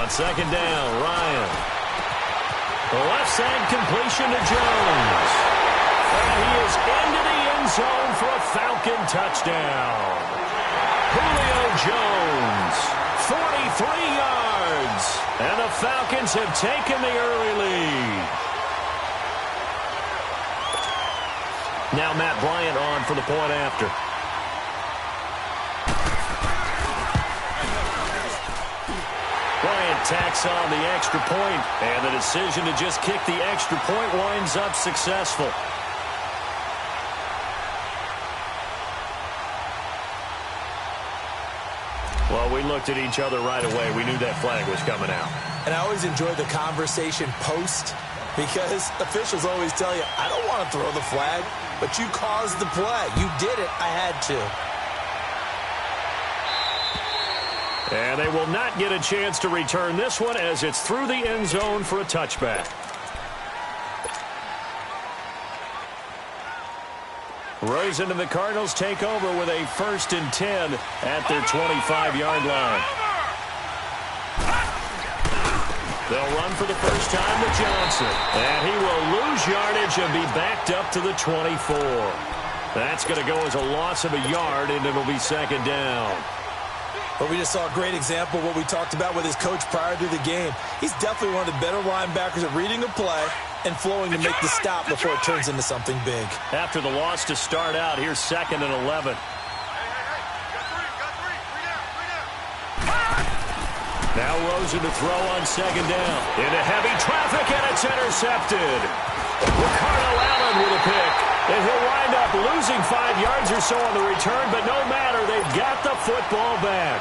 On second down, Ryan. The left side completion to Jones. And he is into the end zone for a Falcon touchdown. Julio Jones, 43 yards. And the Falcons have taken the early lead. Now Matt Bryant on for the point after. Bryant tacks on the extra point, and the decision to just kick the extra point winds up successful. Well, we looked at each other right away. We knew that flag was coming out. And I always enjoy the conversation post, because officials always tell you, I don't want to throw the flag, but you caused the play. You did it. I had to. And they will not get a chance to return this one as it's through the end zone for a touchback. Rosen and the Cardinals take over with a 1st and 10 at their 25-yard line. They'll run for the first time with Johnson. And he will lose yardage and be backed up to the 24. That's going to go as a loss of a yard, and it'll be 2nd down. But we just saw a great example of what we talked about with his coach prior to the game. He's definitely one of the better linebackers at reading a play and flowing to make the stop before it turns into something big. After the loss to start out, here's 2nd and 11. Now Rosen to throw on 2nd down. Into heavy traffic, and it's intercepted. Ricardo Allen with a pick. And he'll wind up losing 5 yards or so on the return, but no matter, they've got the football back.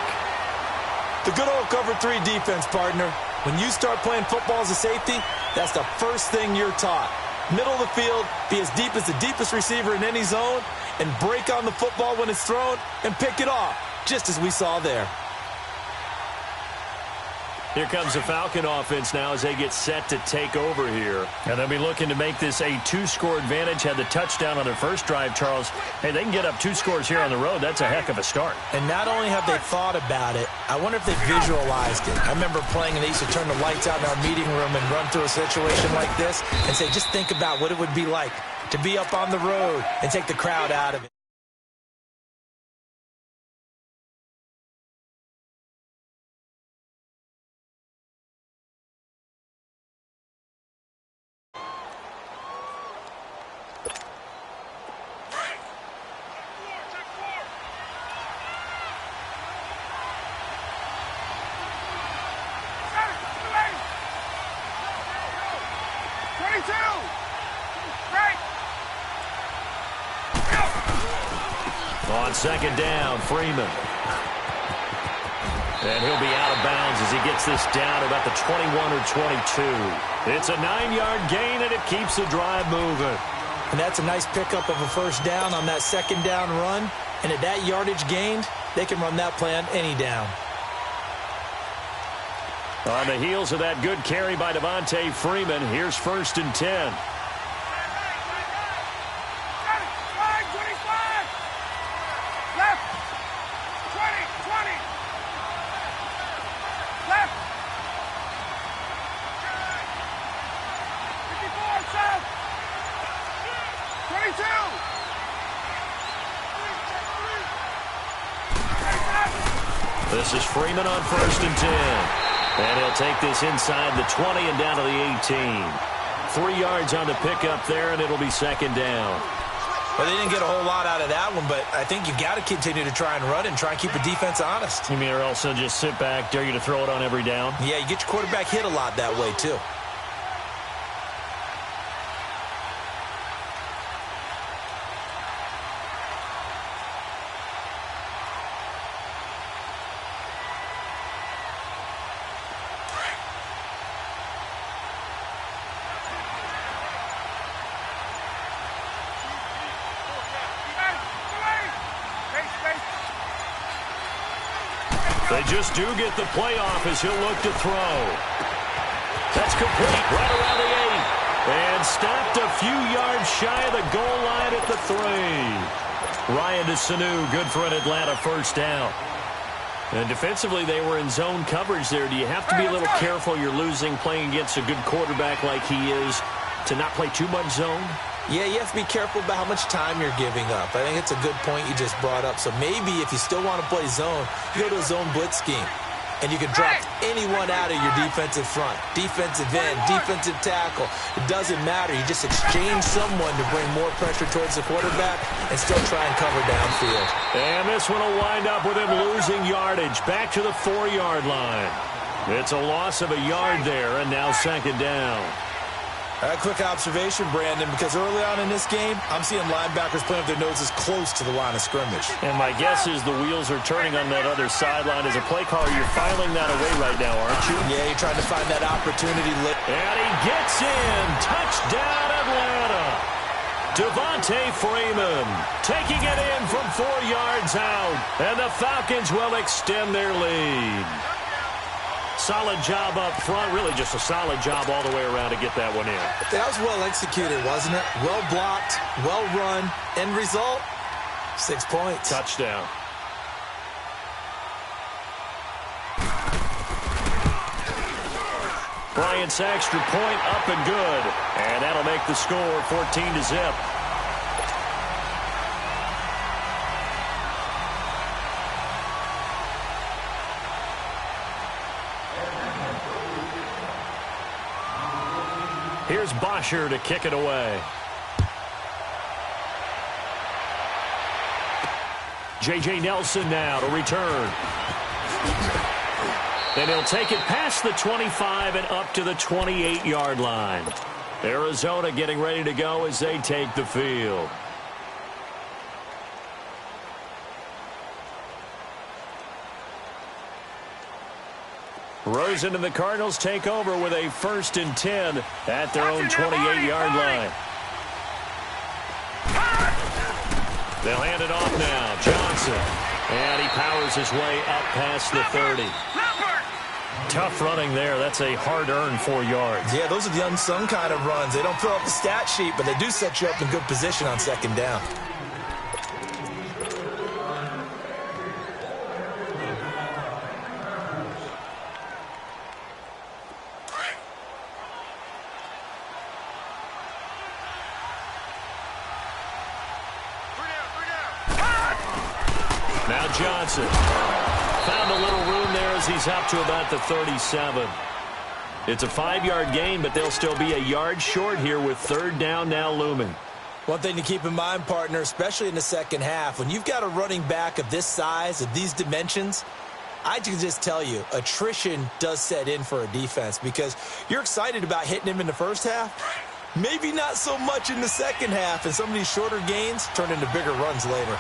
The good old cover 3 defense, partner. When you start playing football as a safety, that's the first thing you're taught. Middle of the field, be as deep as the deepest receiver in any zone, and break on the football when it's thrown and pick it off, just as we saw there. Here comes the Falcon offense now as they get set to take over here. And they'll be looking to make this a 2-score advantage. Had the touchdown on their first drive, Charles. Hey, they can get up 2 scores here on the road. That's a heck of a start. And not only have they thought about it, I wonder if they visualized it. I remember playing, and they used to turn the lights out in our meeting room and run through a situation like this and say, just think about what it would be like to be up on the road and take the crowd out of it. On 2nd down, Freeman. And he'll be out of bounds as he gets this down about the 21 or 22. It's a 9-yard gain, and it keeps the drive moving. And that's a nice pickup of a 1st down on that 2nd down run. And at that yardage gained, they can run that play on any down. On the heels of that good carry by Devontae Freeman, here's 1st and 10. This is Freeman on 1st and 10. And he'll take this inside the 20 and down to the 18. 3 yards on the pickup there, and it'll be 2nd down. Well, they didn't get a whole lot out of that one, but I think you've got to continue to try and run and try and keep the defense honest. You mean, or else they'll just sit back, dare you to throw it on every down? Yeah, you get your quarterback hit a lot that way, too. They just do get the playoff as he'll look to throw. That's complete right around the 8. And stopped a few yards shy of the goal line at the 3. Ryan to Sanu, good for an Atlanta 1st down. And defensively, they were in zone coverage there. Do you have to be a little careful you're losing playing against a good quarterback like he is to not play too much zone? Yeah, you have to be careful about how much time you're giving up. I think it's a good point you just brought up. So maybe if you still want to play zone, you go to a zone blitz scheme. And you can drop anyone out of your defensive front, defensive end, defensive tackle. It doesn't matter. You just exchange someone to bring more pressure towards the quarterback and still try and cover downfield. And this one will wind up with him losing yardage back to the 4-yard line. It's a loss of a yard there, and now second down. A quick observation, Brandon, because early on in this game, I'm seeing linebackers playing with their noses close to the line of scrimmage. And my guess is the wheels are turning on that other sideline. As a play caller, you're filing that away right now, aren't you? Yeah, you're trying to find that opportunity. And he gets in. Touchdown, Atlanta. Devontae Freeman taking it in from 4 yards out. And the Falcons will extend their lead. Solid job up front. Really just a solid job all the way around to get that one in. That was well executed, wasn't it? Well blocked, well run. End result, 6 points. Touchdown. Bryant's extra point up and good. And that'll make the score 14-0. Here's Bosher to kick it away. J.J. Nelson now to return. And he'll take it past the 25 and up to the 28-yard line. Arizona getting ready to go as they take the field. Rosen and the Cardinals take over with a 1st and 10 at their own 28-yard line. They'll hand it off now. Johnson. And he powers his way up past the 30. Tough running there. That's a hard-earned 4 yards. Yeah, those are the unsung kind of runs. They don't fill up the stat sheet, but they do set you up in good position on second down. Now Johnson found a little room there as he's up to about the 37. It's a 5-yard gain, but they'll still be a yard short here with 3rd down now looming. One thing to keep in mind, partner, especially in the second half, when you've got a running back of this size, of these dimensions, I can just tell you, attrition does set in for a defense because you're excited about hitting him in the first half. Maybe not so much in the second half, and some of these shorter gains turn into bigger runs later.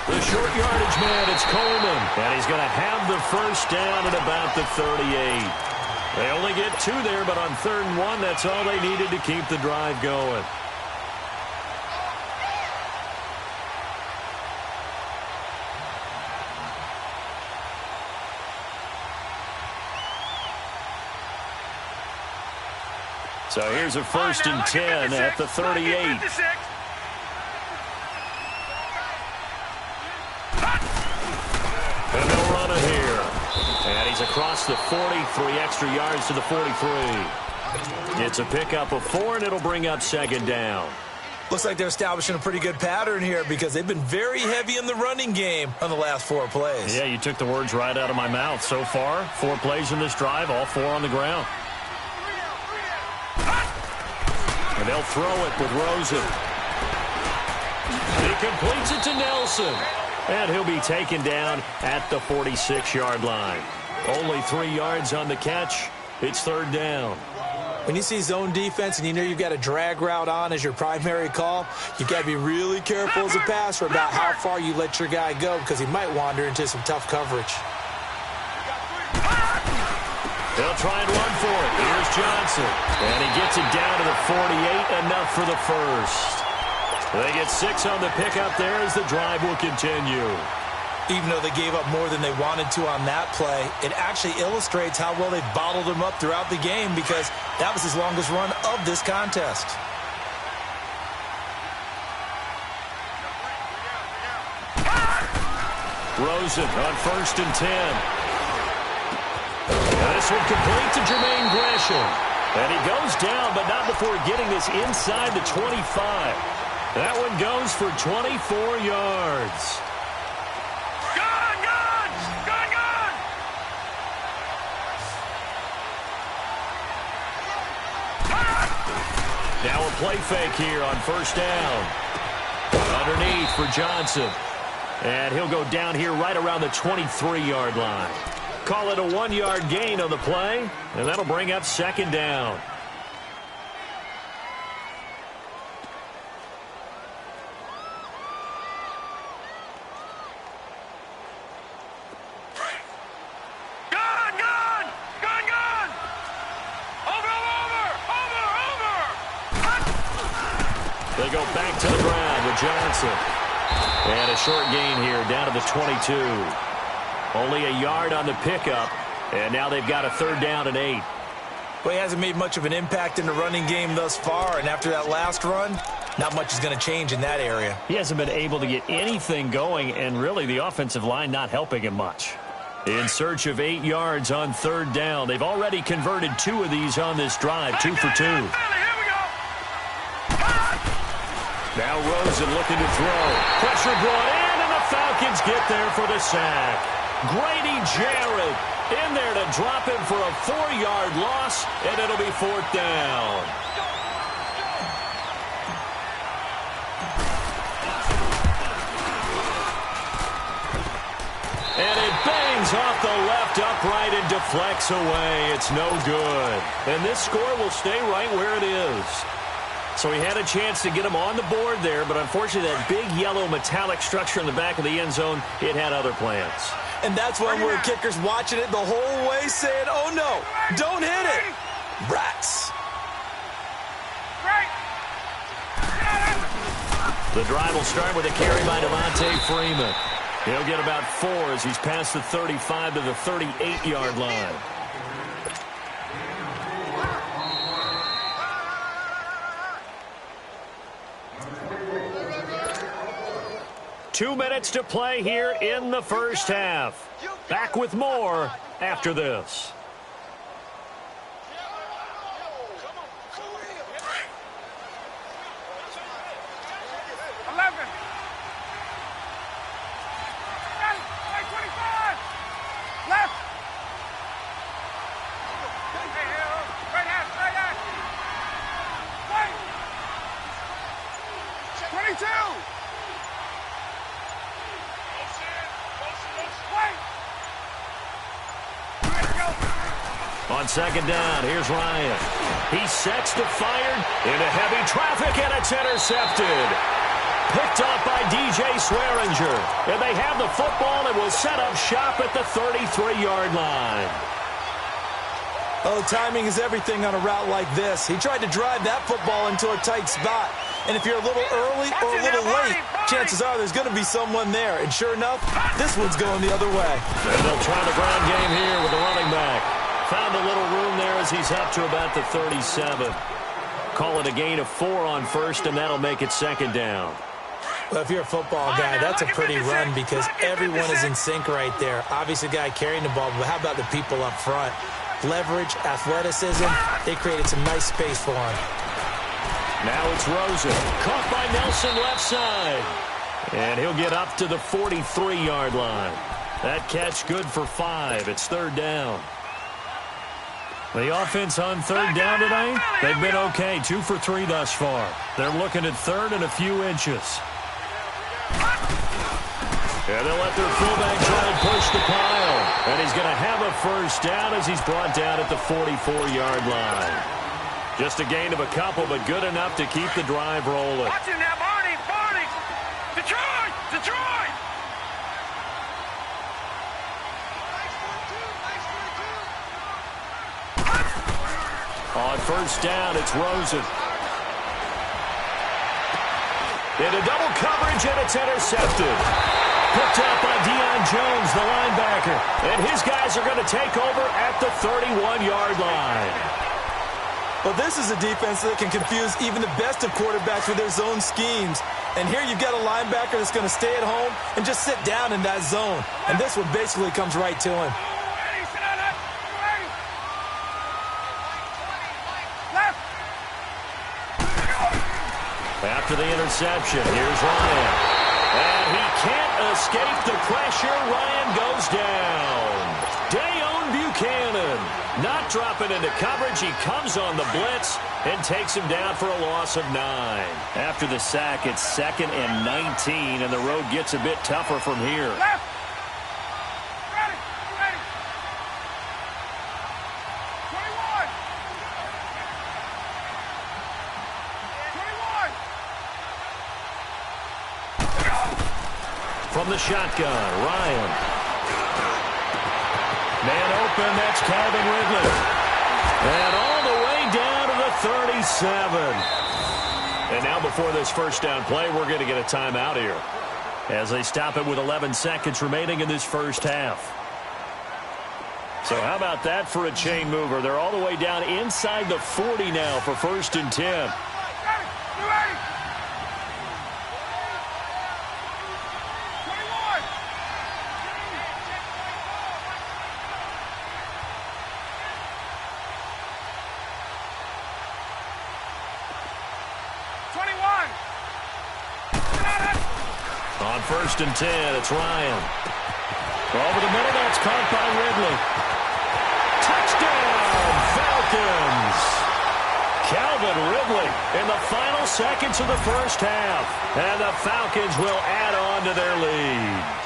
The short yardage man, it's Coleman. And he's going to have the 1st down at about the 38. They only get 2 there, but on 3rd and 1, that's all they needed to keep the drive going. So here's a 1st and 10 at the 38. And they'll run it here. And he's across the 40, 3 extra yards to the 43. It's a pickup of 4, and it'll bring up 2nd down. Looks like they're establishing a pretty good pattern here because they've been very heavy in the running game on the last 4 plays. Yeah, you took the words right out of my mouth. So far, 4 plays in this drive, all 4 on the ground. And they'll throw it with Rosen. He completes it to Nelson. And he'll be taken down at the 46-yard line. Only 3 yards on the catch. It's 3rd down. When you see zone defense and you know you've got a drag route on as your primary call, you've got to be really careful as a passer about how far you let your guy go because he might wander into some tough coverage. They'll try and run for it. Here's Johnson. And he gets it down to the 48, enough for the 1st. They get 6 on the pickup there as the drive will continue. Even though they gave up more than they wanted to on that play, it actually illustrates how well they've bottled him up throughout the game because that was his longest run of this contest. Rosen on 1st and 10. And this one complete to Jermaine Gresham. And he goes down, but not before getting this inside the 25. That one goes for 24 yards. Now a play fake here on 1st down. Underneath for Johnson. And he'll go down here right around the 23-yard line. Call it a 1-yard gain on the play, and that'll bring up 2nd down. They go back to the ground with Johnson. And a short gain here down to the 22. Only a yard on the pickup. And now they've got a 3rd down and 8. Well, he hasn't made much of an impact in the running game thus far. And after that last run, not much is going to change in that area. He hasn't been able to get anything going. And really the offensive line not helping him much. In search of 8 yards on 3rd down. They've already converted 2 of these on this drive. 2 for 2. Now Rosen looking to throw. Pressure brought in, and the Falcons get there for the sack. Grady Jarrett in there to drop him for a 4-yard loss, and it'll be 4th down. And it bangs off the left upright and deflects away. It's no good. And this score will stay right where it is. So he had a chance to get him on the board there, but unfortunately that big yellow metallic structure in the back of the end zone, it had other plans. And that's when we're kickers watching it the whole way saying, oh no, don't hit it. Rats. The drive will start with a carry by Devontae Freeman. He'll get about 4 as he's past the 35 to the 38-yard line. Two minutes to play here in the first half. Back with more after this. On 2nd down, here's Ryan. He sets to fire into heavy traffic, and it's intercepted. Picked off by DJ Swearinger. And they have the football and will set up shop at the 33-yard line. Oh, timing is everything on a route like this. He tried to drive that football into a tight spot. And if you're a little early or a little late, chances are there's going to be someone there. And sure enough, this one's going the other way. And they'll try the ground game here with the running back. Found a little room there as he's up to about the 37. Call it a gain of 4 on 1st, and that'll make it 2nd down. Well, if you're a football guy, that's a pretty run because everyone is in sync right there. Obviously, the guy carrying the ball, but how about the people up front? Leverage, athleticism, they created some nice space for him. Now it's Rosen. Caught by Nelson left side. And he'll get up to the 43-yard line. That catch good for 5. It's 3rd down. The offense on 3rd down tonight, they've been okay. 2 for 3 thus far. They're looking at 3rd and a few inches. And they'll let their fullback try and push the pile. And he's going to have a 1st down as he's brought down at the 44-yard line. Just a gain of a couple, but good enough to keep the drive rolling. Watch him now, Barney! Detroit! Detroit! On 1st down, it's Rosen. Into double coverage, and it's intercepted. Picked up by Deion Jones, the linebacker. And his guys are going to take over at the 31-yard line. Well, this is a defense that can confuse even the best of quarterbacks with their zone schemes. And here you've got a linebacker that's going to stay at home and just sit down in that zone. And this one basically comes right to him. After the interception, here's Ryan. And he can't escape the pressure. Ryan goes down. Dayon Buchanan not dropping into coverage. He comes on the blitz and takes him down for a loss of 9. After the sack, it's 2nd and 19, and the road gets a bit tougher from here. From the shotgun, Ryan. Man open, that's Calvin Ridley. And all the way down to the 37. And now before this first down play, we're going to get a timeout here, as they stop it with 11 seconds remaining in this first half. So how about that for a chain mover? They're all the way down inside the 40 now for 1st and 10. On 1st and 10, it's Ryan. Over the middle, that's caught by Ridley. Touchdown, Falcons! Calvin Ridley in the final seconds of the first half. And the Falcons will add on to their lead.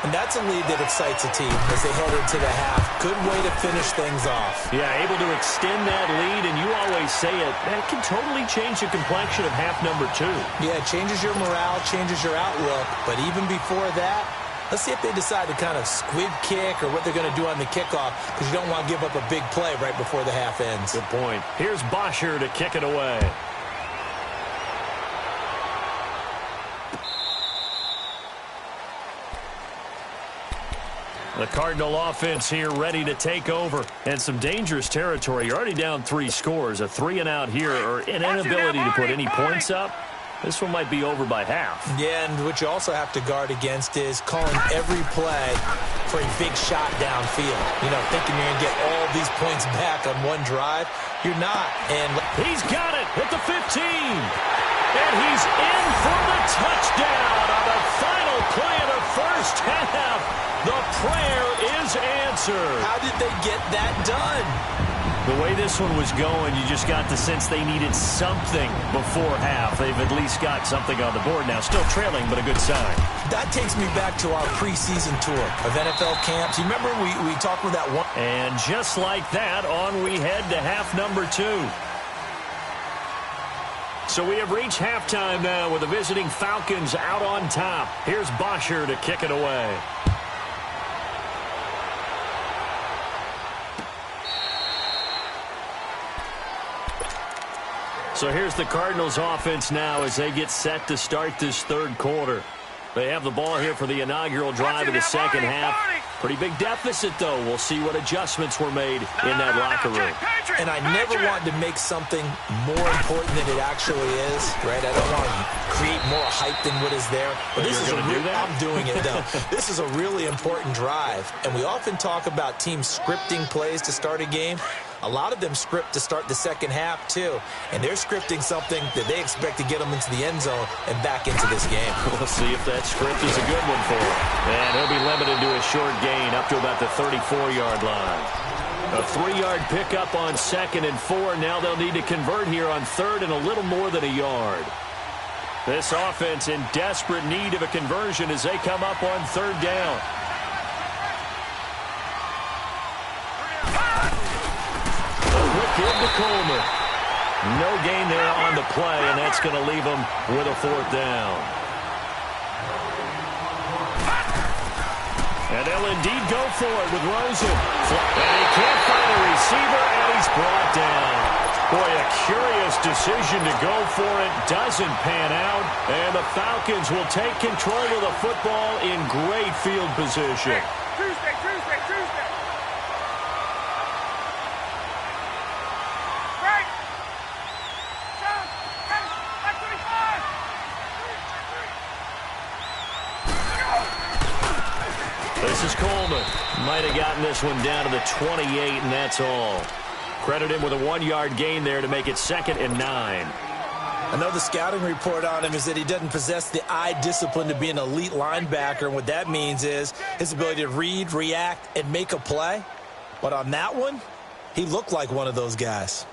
And that's a lead that excites a team as they head into the half. Good way to finish things off. Yeah, able to extend that lead, and you always say it, that can totally change the complexion of half number 2. Yeah, it changes your morale, changes your outlook. But even before that, let's see if they decide to kind of squib kick or what they're going to do on the kickoff, because you don't want to give up a big play right before the half ends. Good point. Here's Bosher to kick it away. The Cardinal offense here ready to take over, and some dangerous territory. You're already down 3 scores. A 3-and-out here, or an inability to put any points up. This one might be over by half. Yeah, and what you also have to guard against is calling every play for a big shot downfield. You know, thinking you're going to get all these points back on one drive. You're not. And he's got it at the 15. And he's in for the touchdown on the final play of the first half. The prayer is answered. How did they get that done? The way this one was going, you just got the sense they needed something before half. They've at least got something on the board now. Still trailing, but a good sign. That takes me back to our preseason tour of NFL camps. You remember we talked with that one? And just like that, on we head to half number 2. So we have reached halftime now with the visiting Falcons out on top. Here's Bosher to kick it away. So here's the Cardinals offense now as they get set to start this third quarter. They have the ball here for the inaugural drive of the second half. Pretty big deficit, though. We'll see what adjustments were made in that locker room. And I never wanted to make something more important than it actually is, right? I don't want to create more hype than what is there. But this is I'm doing it, though. This is a really important drive. And we often talk about teams scripting plays to start a game. A lot of them script to start the second half, too. And they're scripting something that they expect to get them into the end zone and back into this game. We'll see if that script is a good one for him. And he'll be limited to a short gain up to about the 34-yard line. A 3-yard pickup on 2nd and 4. Now they'll need to convert here on 3rd and a little more than a yard. This offense in desperate need of a conversion as they come up on 3rd down. Give to Coleman. No gain there on the play, and that's going to leave him with a 4th down. And they'll indeed go for it with Rosen. And he can't find a receiver, and he's brought down. Boy, a curious decision to go for it. Doesn't pan out, and the Falcons will take control of the football in great field position. Tuesday. This is Coleman. Might have gotten this one down to the 28, and that's all. Credit him with a 1-yard gain there to make it 2nd and 9. I know the scouting report on him is that he doesn't possess the eye discipline to be an elite linebacker. And what that means is his ability to read, react, and make a play. But on that one, he looked like one of those guys.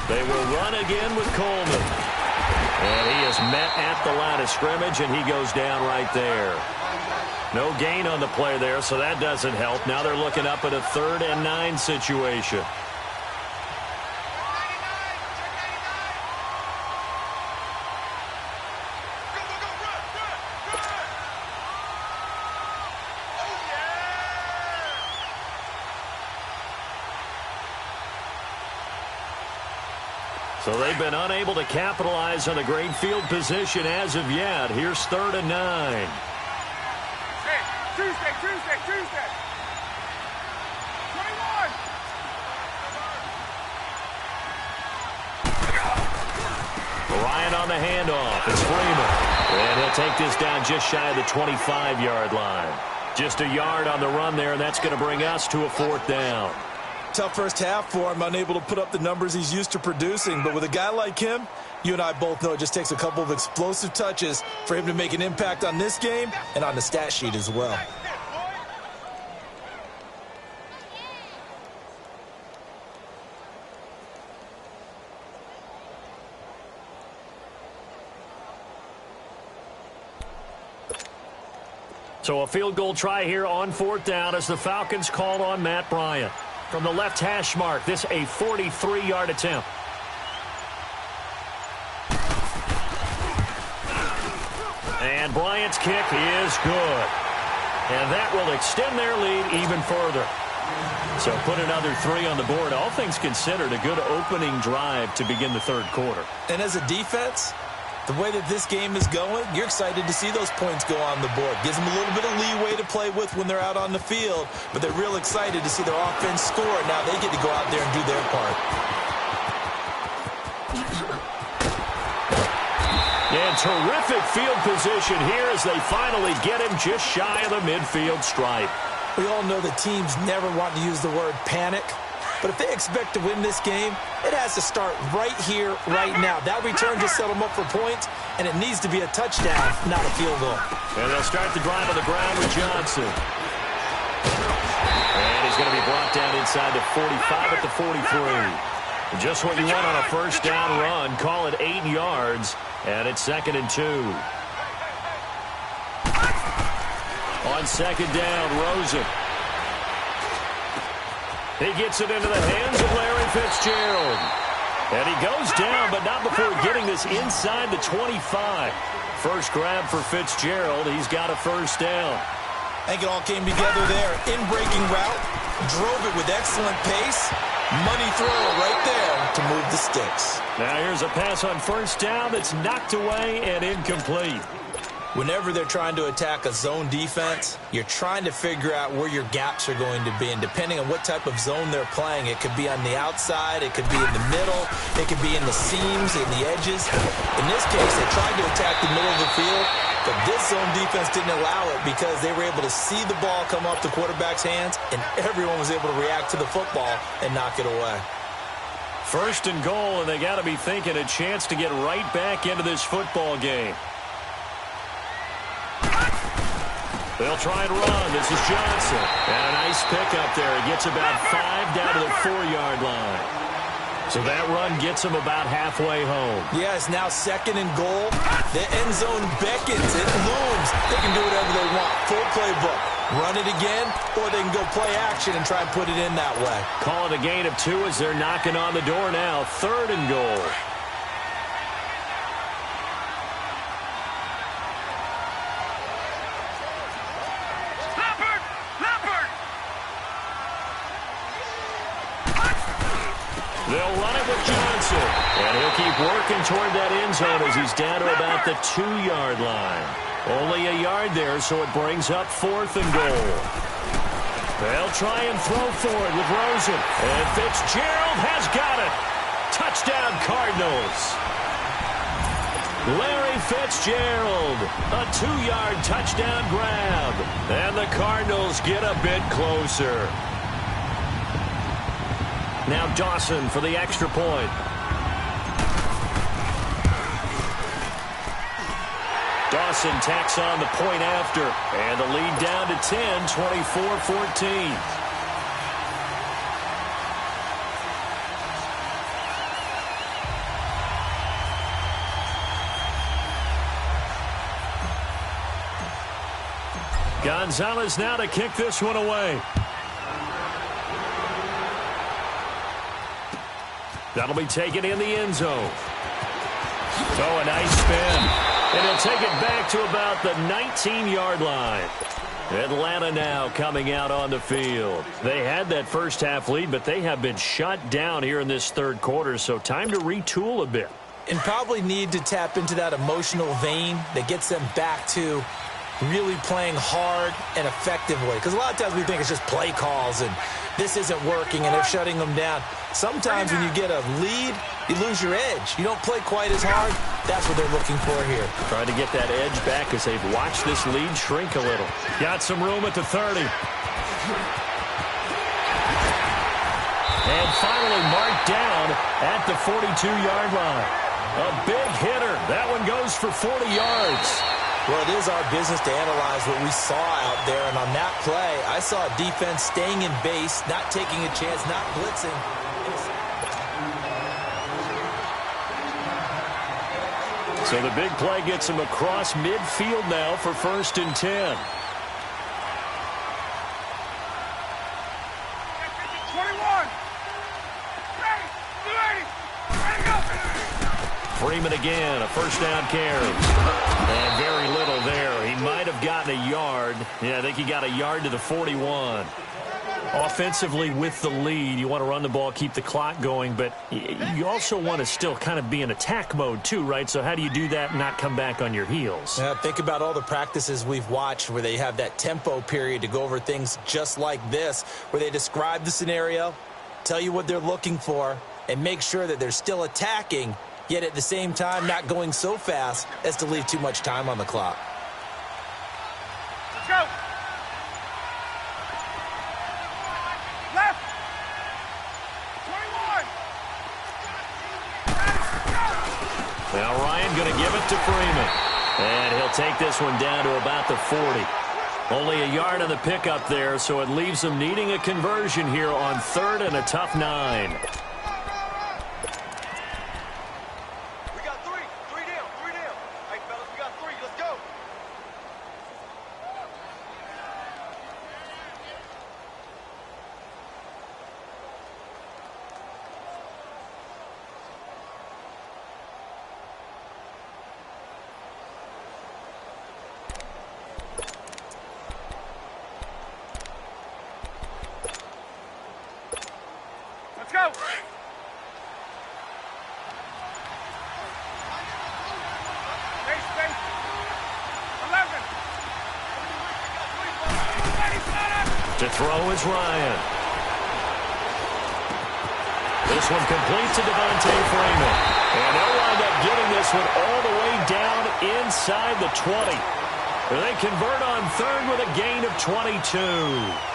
They will run again with Coleman. And he is met at the line of scrimmage, and he goes down right there. No gain on the play there, so that doesn't help. Now they're looking up at a 3rd and 9 situation. So they've been unable to capitalize on the great field position as of yet. Here's 3rd and 9. Hey, Tuesday. 21. Bryant on the handoff. It's Freeman. And he'll take this down just shy of the 25-yard line. Just a yard on the run there, and that's going to bring us to a 4th down. Tough first half for him, unable to put up the numbers he's used to producing. But with a guy like him, you and I both know it just takes a couple of explosive touches for him to make an impact on this game and on the stat sheet as well. So a field goal try here on 4th down as the Falcons call on Matt Bryant. From the left hash mark, this a 43-yard attempt. And Bryant's kick is good. And that will extend their lead even further. So put another 3 on the board. All things considered, a good opening drive to begin the 3rd quarter. And as a defense, the way that this game is going, you're excited to see those points go on the board. Gives them a little bit of leeway to play with when they're out on the field, but they're real excited to see their offense score. Now they get to go out there and do their part. And terrific field position here as they finally get him just shy of the midfield stripe. We all know that teams never want to use the word panic. But if they expect to win this game, it has to start right here, right now. That return just set them up for points, and it needs to be a touchdown, not a field goal. And they'll start the drive on the ground with Johnson. And he's going to be brought down inside the 45 at the 43. Just what you want on a first down run. Call it 8 yards, and it's 2nd and 2. On 2nd down, Rosen. He gets it into the hands of Larry Fitzgerald. And he goes down, but not before getting this inside the 25. First grab for Fitzgerald. He's got a first down. I think it all came together there. In-breaking route, drove it with excellent pace. Money throw right there to move the sticks. Now here's a pass on first down that's knocked away and incomplete. Whenever they're trying to attack a zone defense, you're trying to figure out where your gaps are going to be. And depending on what type of zone they're playing, it could be on the outside, it could be in the middle, it could be in the seams, in the edges. In this case, they tried to attack the middle of the field, but this zone defense didn't allow it because they were able to see the ball come off the quarterback's hands, and everyone was able to react to the football and knock it away. 1st and goal, and they got to be thinking a chance to get right back into this football game. They'll try and run. This is Johnson. And a nice pickup there. He gets about 5 down to the 4-yard line. So that run gets him about halfway home. Yeah, it's now 2nd and goal. The end zone beckons. It looms. They can do whatever they want. Full playbook. Run it again, or they can go play action and try and put it in that way. Call it a gain of 2 as they're knocking on the door now. 3rd and goal. They'll run it with Johnson. And he'll keep keep working toward that end zone as he's down to about the 2-yard line. Only a yard there, so it brings up 4th and goal. They'll try and throw forward with Rosen. And Fitzgerald has got it. Touchdown, Cardinals. Larry Fitzgerald, a 2-yard touchdown grab. And the Cardinals get a bit closer. Now Dawson for the extra point. Dawson tacks on the point after. And the lead down to 10, 24-14. Gonzalez now to kick this one away. That'll be taken in the end zone. Oh, a nice spin. And he'll take it back to about the 19-yard line. Atlanta now coming out on the field. They had that first half lead, but they have been shut down here in this third quarter, so time to retool a bit. And probably need to tap into that emotional vein that gets them back to really playing hard and effectively. Because a lot of times we think it's just play calls and this isn't working and they're shutting them down. Sometimes when you get a lead, you lose your edge. You don't play quite as hard. That's what they're looking for here. Trying to get that edge back as they've watched this lead shrink a little. Got some room at the 30. And finally marked down at the 42-yard line. A big hitter. That one goes for 40 yards. Well, it is our business to analyze what we saw out there. And on that play, I saw a defense staying in base, not taking a chance, not blitzing. So the big play gets him across midfield now for 1st and 10. 21. Ready, go. Freeman again, a first down carry. And very little there. He might have gotten a yard. Yeah, I think he got a yard to the 41. Offensively with the lead, you want to run the ball, keep the clock going, but you also want to still kind of be in attack mode too, right? So how do you do that and not come back on your heels? Yeah, think about all the practices we've watched where they have that tempo period to go over things just like this, where they describe the scenario, tell you what they're looking for, and make sure that they're still attacking, yet at the same time not going so fast as to leave too much time on the clock. Let's go. Left. 21. Now Ryan going to give it to Freeman. And he'll take this one down to about the 40. Only a yard on the pickup there, so it leaves them needing a conversion here on 3rd and a tough 9. Let's go. Space. 11. To throw is Ryan. This one complete to Devontae Freeman. And they'll wind up getting this one all the way down inside the 20. They convert on 3rd with a gain of 22.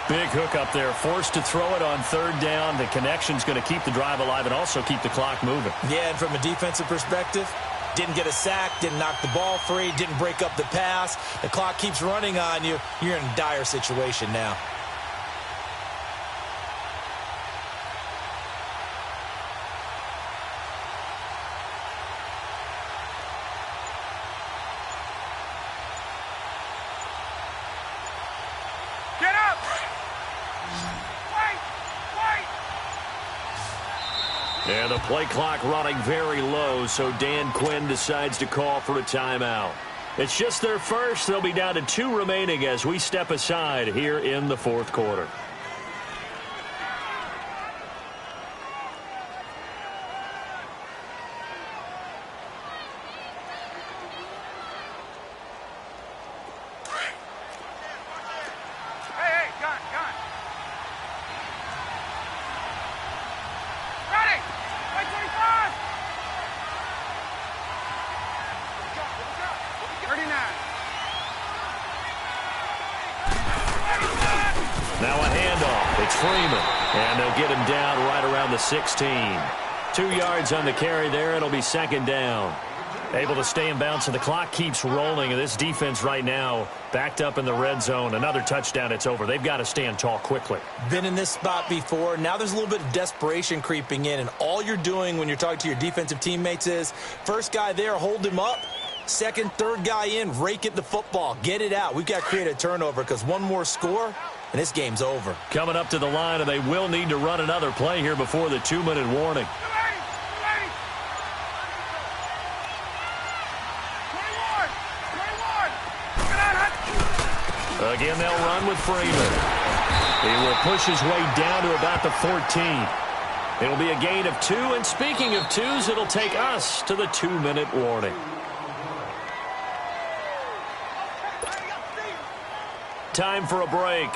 Big hook up there, forced to throw it on 3rd down. The connection's going to keep the drive alive and also keep the clock moving. Yeah, and from a defensive perspective, didn't get a sack, didn't knock the ball free, didn't break up the pass. The clock keeps running on you. You're in a dire situation now. Get up. And the play clock running very low, so Dan Quinn decides to call for a timeout. It's just their first. They'll be down to 2 remaining as we step aside here in the 4th quarter. Freeman. And they'll get him down right around the 16. 2 yards on the carry there. It'll be second down. Able to stay in bounds, and the clock keeps rolling. And this defense right now backed up in the red zone. Another touchdown, it's over. They've got to stand tall quickly. Been in this spot before. Now there's a little bit of desperation creeping in. And all you're doing when you're talking to your defensive teammates is, first guy there, hold him up. Second, third guy in, rake at the football. Get it out. We've got to create a turnover because one more score, and this game's over. Coming up to the line, and they will need to run another play here before the 2-minute warning. Again, they'll run with Freeman. He will push his way down to about the 14. It'll be a gain of 2, and speaking of 2s, it'll take us to the 2-minute warning. Time for a break.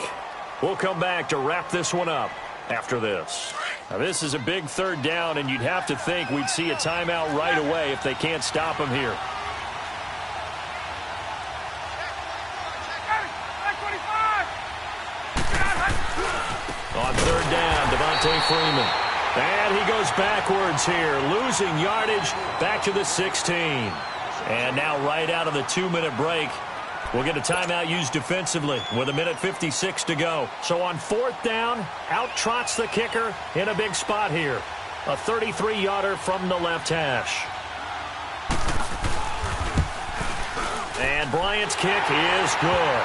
We'll come back to wrap this one up after this. Now, this is a big third down, and you'd have to think we'd see a timeout right away if they can't stop him here. On third down, Freeman. And he goes backwards here, losing yardage back to the 16. And now right out of the 2-minute break, we'll get a timeout used defensively with 1:56 to go. So on fourth down, out trots the kicker in a big spot here. A 33-yarder from the left hash. And Bryant's kick is good.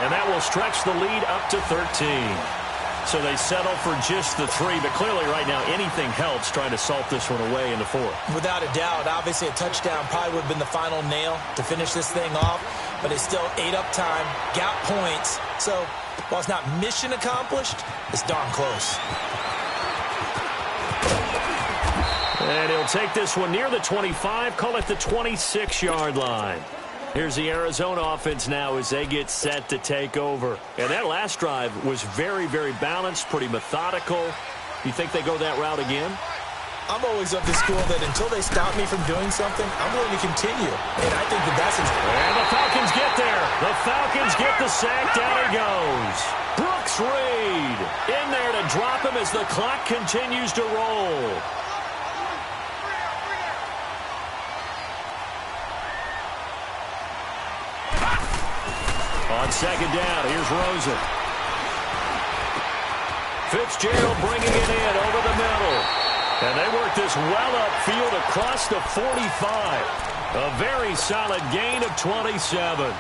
And that will stretch the lead up to 13. So they settle for just the 3, but clearly right now anything helps trying to salt this one away in the 4th. Without a doubt, obviously a touchdown probably would have been the final nail to finish this thing off, but it's still ate up time, got points. So while it's not mission accomplished, it's darn close. And he'll take this one near the 25, call it the 26-yard line. Here's the Arizona offense now as they get set to take over. And that last drive was very, very balanced, pretty methodical. You think they go that route again? I'm always of the school that until they stop me from doing something, I'm willing to continue. And I think that that's... And the Falcons get there. The Falcons get the sack. Down he goes. Brooks Reed in there to drop him as the clock continues to roll. On second down, here's Rosen. Fitzgerald bringing it in over the middle. And they work this well upfield across the 45. A very solid gain of 27.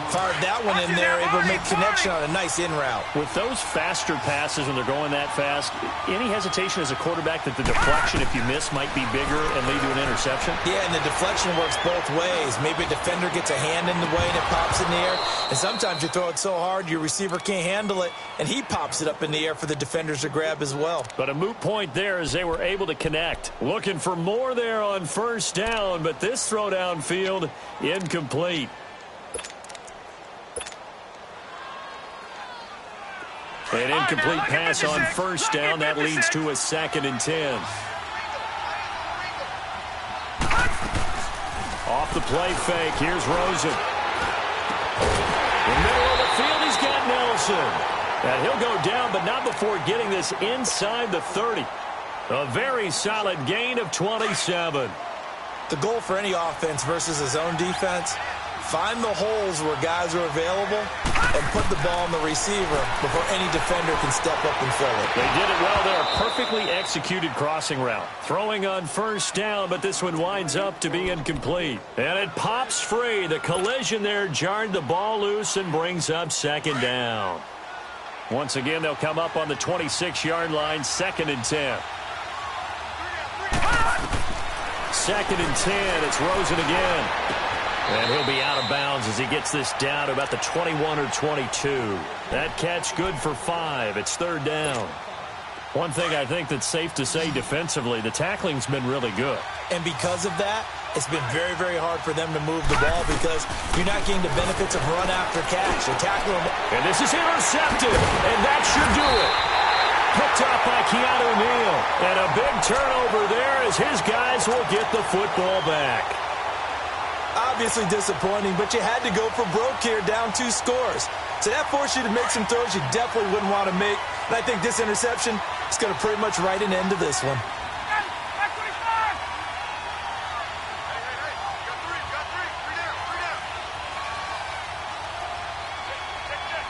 Fired that one in there, able to make connection on a nice in route. With those faster passes when they're going that fast, any hesitation as a quarterback that the deflection, if you miss, might be bigger and lead to an interception? Yeah, and the deflection works both ways. Maybe a defender gets a hand in the way and it pops in the air. And sometimes you throw it so hard your receiver can't handle it, and he pops it up in the air for the defenders to grab as well. But a moot point there as they were able to connect. Looking for more there on first down, but this throw downfield incomplete. An incomplete pass on first down. That leads to a 2nd and 10. Off the play fake. Here's Rosen. In the middle of the field, he's got Nelson. And he'll go down, but not before getting this inside the 30. A very solid gain of 27. The goal for any offense versus a zone defense, find the holes where guys are available and put the ball on the receiver before any defender can step up and fill it. They did it well there. Perfectly executed crossing route. Throwing on first down, but this one winds up to be incomplete. And it pops free. The collision there jarred the ball loose and brings up 2nd down. Once again, they'll come up on the 26-yard line, 2nd and 10. 2nd and 10. It's Rosen again. And he'll be out of bounds as he gets this down to about the 21 or 22. That catch good for 5. It's 3rd down. One thing I think that's safe to say defensively, the tackling's been really good. And because of that, it's been very, very hard for them to move the ball because you're not getting the benefits of run after catch. They tackle him. And this is intercepted, and that should do it. Picked up by Keanu Neal. And a big turnover there as his guys will get the football back. Obviously disappointing, but you had to go for broke here, down 2 scores. So that forced you to make some throws you definitely wouldn't want to make And I think this interception is going to pretty much write an end to this one. Back 25. Hey, you got three. Three down.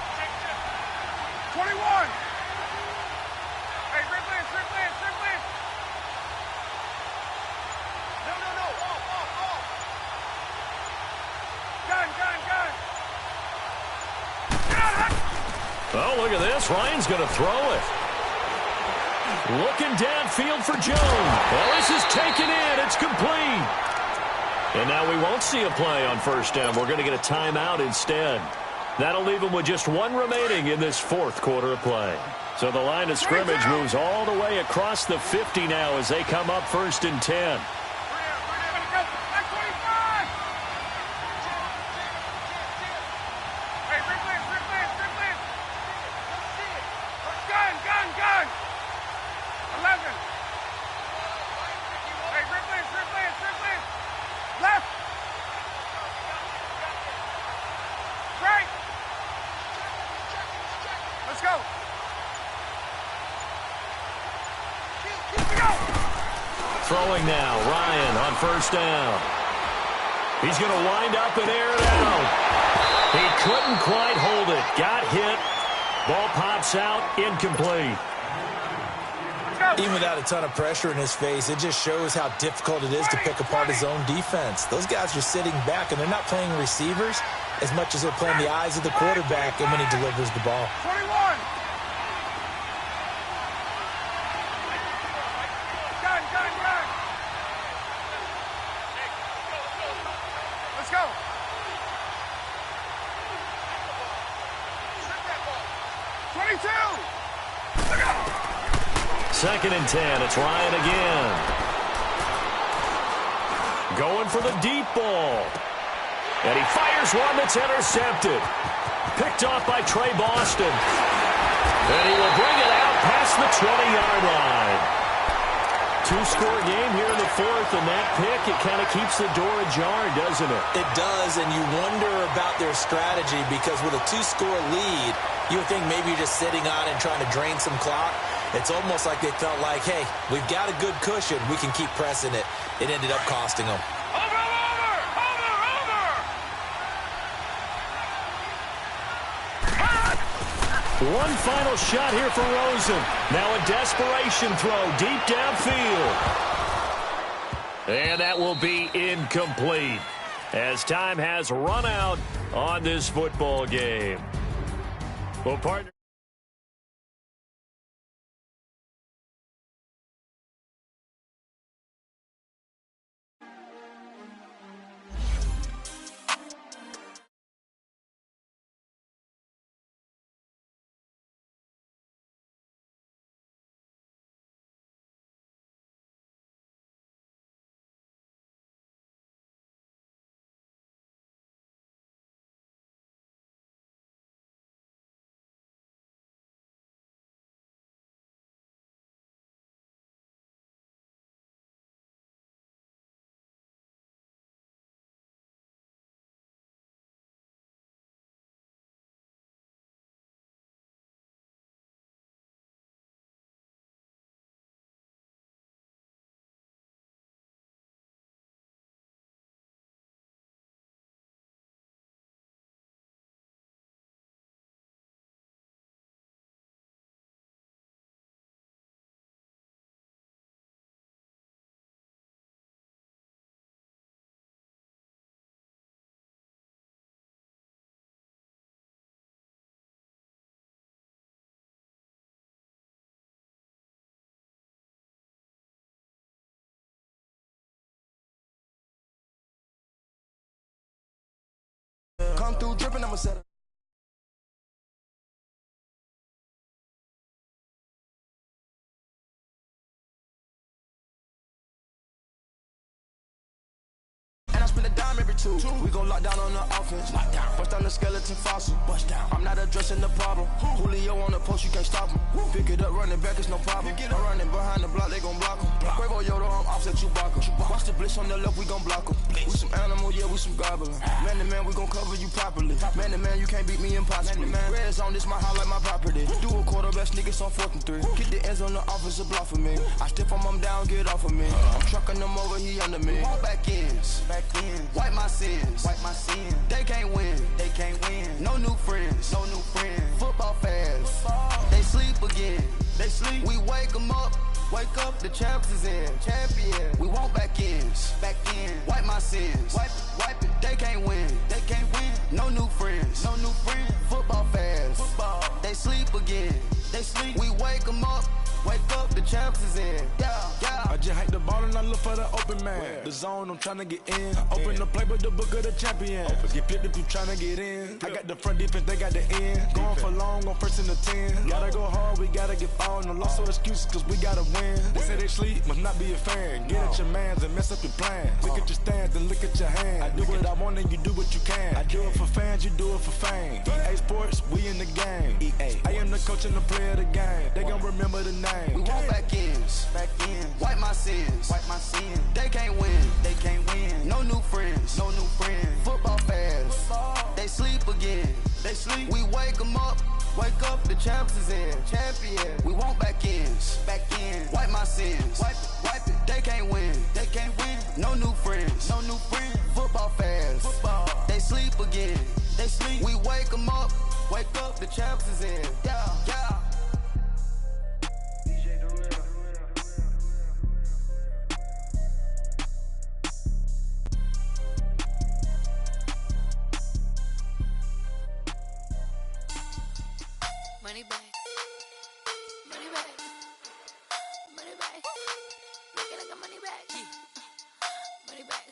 Check. 21. Hey, Ripley. No. Off. Gun. Oh, look at this. Ryan's going to throw it. Looking downfield for Jones. Well, this is taken in. It's complete. And now we won't see a play on first down. We're going to get a timeout instead. That'll leave them with just one remaining in this fourth quarter of play. So the line of scrimmage moves all the way across the 50 now as they come up 1st and 10. Gun. 11. Hey, Ripley. Left. Right. Let's go. Throwing now, Ryan on first down. He's going to wind up and air it out. He couldn't quite hold it. Got hit. Ball pops out, incomplete. Even without a ton of pressure in his face, it just shows how difficult it is to pick apart his own defense. Those guys are sitting back, and they're not playing receivers as much as they're playing the eyes of the quarterback and when he delivers the ball. 21. Gun. Let's go. 22. Look out. 2nd and 10. It's Ryan again. Going for the deep ball. And he fires one that's intercepted. Picked off by Trey Boston. And he will bring it out past the 20-yard line. 2-score game here in the fourth, and that pick, it kind of keeps the door ajar, doesn't it? It does, and you wonder about their strategy because with a 2-score lead, you would think maybe you're just sitting on it and trying to drain some clock. It's almost like they felt like, hey, we've got a good cushion. We can keep pressing it. It ended up costing them. Over. One final shot here for Rosen. Now a desperation throw deep downfield. And that will be incomplete as time has run out on this football game. Well, partner. Come through dripping, I'ma set it. And I spend a dime every two. We gon' lock down on the offense. Bust down the skeleton fossil. I'm not addressing the problem. Julio on the post, you can't stop him. Pick it up, running back, it's no problem. I'm running behind the block, they gon' block him. Quavo Yoda, I'm offset Chewbacca. Watch the blitz on the left, we gon' block him. We some animal, yeah, we some gobbler. Man to man, we gon' cover you properly. Man to man, you can't beat me impossibly. Red zone, this my highlight, my property. Do a quarterback sneakers on 4th and 3. Kick the ends on the offensive block for me. I step on him down, get off of me. I'm trucking them over, he under me. Back ends, wipe my sins, They can't win, No new friends, Football fast, they sleep again. We wake them up. Wake up, the champs is in. Champion. We want back ends. Wipe my sins. Wipe it. They can't win. No new friends. Football fast. They sleep again. We wake them up. Wake up, the champs is in. Yeah. I just hike the ball and I look for the open man. The zone, I'm tryna get in. Open the playbook, the book of the champion. Get flipped if you tryna get in. I got the front defense, they got the end. Going for long on 1st and 10. Gotta go hard, we gotta get all. No loss or excuses, cause we gotta win. They say they sleep, must not be a fan. Get at your mans and mess up your plans. Look at your stands and look at your hands. I do what I want and you do what you can. I do it for fans, you do it for fame. EA Sports, we in the game. I am the coach and the player of the game. They gon' remember the name. We want back ends. Wipe my sins. They can't win. No new friends. Football fast. They sleep again. We wake them up. Wake up, the champs is in. Champion. We want back ends. Wipe my sins. Wipe it. They can't win. No new friends. Football fast. They sleep again. We wake them up. Wake up, the champs is in. Yeah. Money back. Make it like a money back. Money back.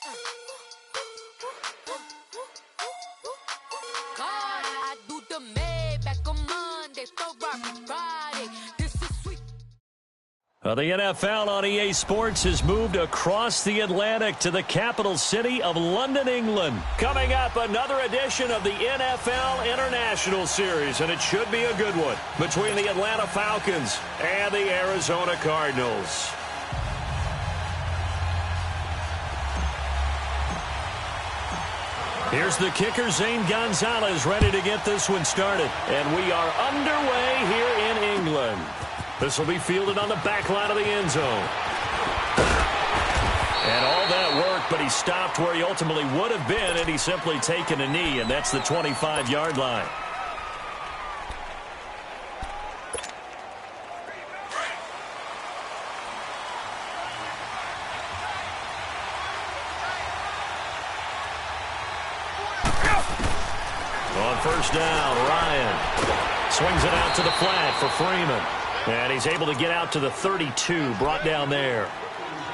God, I do the Maybach on Monday, Ferrari Friday. This is sweet. The NFL on EA Sports has moved across the Atlantic to the capital city of London, England. Coming up, another edition of the NFL International Series, and it should be a good one, between the Atlanta Falcons and the Arizona Cardinals. Here's the kicker, Zane Gonzalez, ready to get this one started. And we are underway here in England. This will be fielded on the back line of the end zone. And all that work, but he stopped where he ultimately would have been, and he's simply taken a knee, and that's the 25-yard line. On first down, Ryan swings it out to the flat for Freeman. And he's able to get out to the 32, brought down there.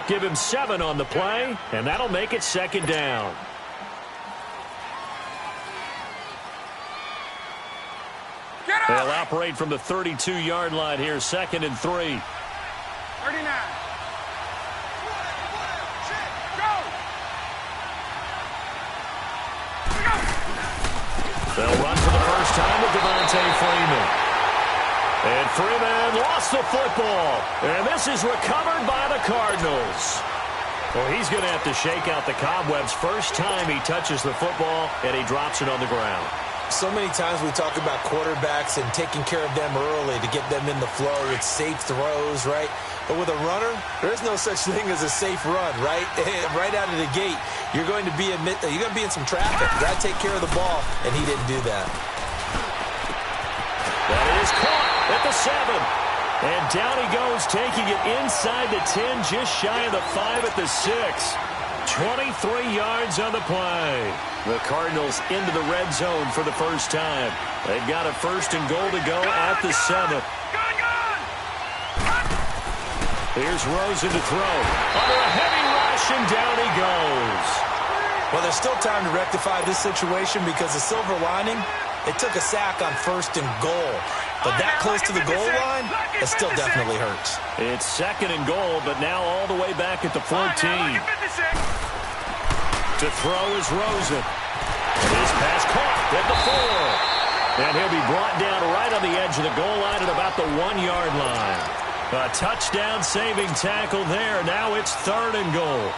Give him 7 on the play, and that'll make it 2nd down. They'll operate from the 32-yard line here, 2nd and 3. 39. They'll run for the first time with Devontae Freeman. And Freeman lost the football. And this is recovered by the Cardinals. Well, he's going to have to shake out the cobwebs. First time he touches the football, and he drops it on the ground. So many times we talk about quarterbacks and taking care of them early to get them in the flow with safe throws, right? But with a runner, there is no such thing as a safe run, right? Right out of the gate, you're going to be in some traffic. You got to take care of the ball, and he didn't do that. That is caught at the 7. And down he goes, taking it inside the 10, just shy of the 5 at the 6. 23 yards on the play. The Cardinals into the red zone for the first time. They've got a 1st and goal to go at the 7. Here's Rosen to throw. Under a heavy rush, and down he goes. Well, there's still time to rectify this situation because the silver lining, it took a sack on 1st and goal. But that close to the goal line, it still definitely hurts. It's 2nd and goal, but now all the way back at the 14. To To throw is Rosen. His pass caught at the 4. And he'll be brought down right on the edge of the goal line at about the 1-yard line. A touchdown-saving tackle there. Now it's 3rd and goal.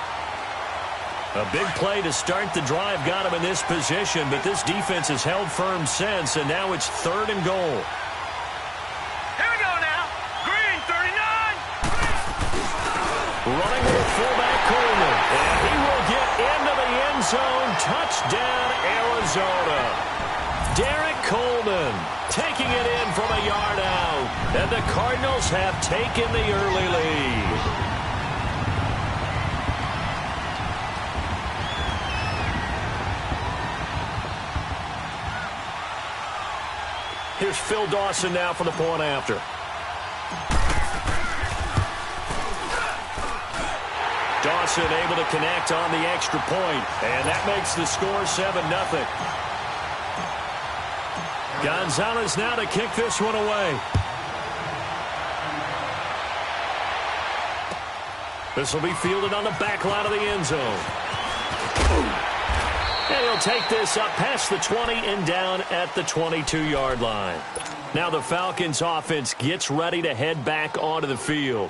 A big play to start the drive got him in this position, but this defense has held firm since, and now it's 3rd and goal. Here we go now. Green, 39. Running with fullback Coleman, and he will get into the end zone. Touchdown, Arizona. Derek Coleman taking it in from a yard out, and the Cardinals have taken the early lead. Here's Phil Dawson now for the point after. Dawson able to connect on the extra point, and that makes the score 7-0. Gonzalez now to kick this one away. This will be fielded on the back line of the end zone. And he'll take this up past the 20 and down at the 22-yard line. Now the Falcons offense gets ready to head back onto the field.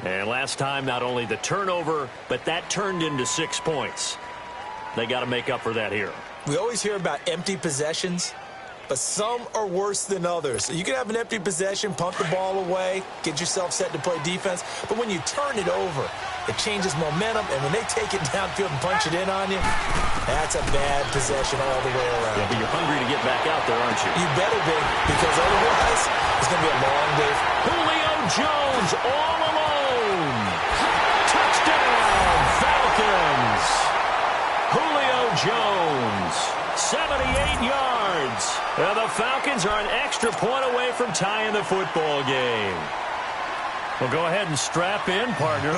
And last time, not only the turnover, but that turned into 6 points. They got to make up for that here. We always hear about empty possessions, but some are worse than others. You can have an empty possession, punt the ball away, get yourself set to play defense, but when you turn it over, it changes momentum, and when they take it downfield and punch it in on you, that's a bad possession all the way around. Yeah, but you're hungry to get back out there, aren't you? You better be, because otherwise it's going to be a long day. Julio Jones all alone. Touchdown, Falcons. Julio Jones, 78 yards. Now the Falcons are an extra point away from tying the football game. Well, go ahead and strap in, partner.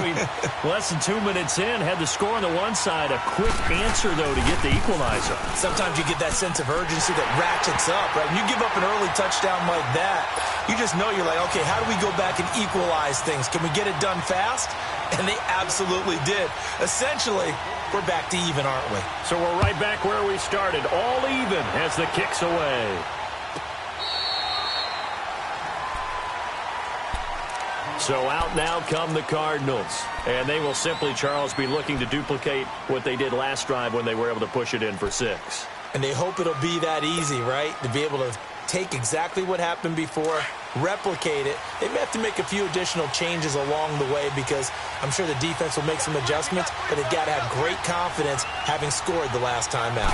Less than 2 minutes in, had the score on the one side. A quick answer, though, to get the equalizer. Sometimes you get that sense of urgency that ratchets up, right? When you give up an early touchdown like that, you just know you're like, okay, how do we go back and equalize things? Can we get it done fast? And they absolutely did. Essentially, we're back to even, aren't we? So we're right back where we started, all even as the kick's away. So out now come the Cardinals. And they will simply, Charles, be looking to duplicate what they did last drive when they were able to push it in for 6. And they hope it'll be that easy, right? To be able to take exactly what happened before, replicate it. They may have to make a few additional changes along the way because I'm sure the defense will make some adjustments, but they've got to have great confidence having scored the last time out.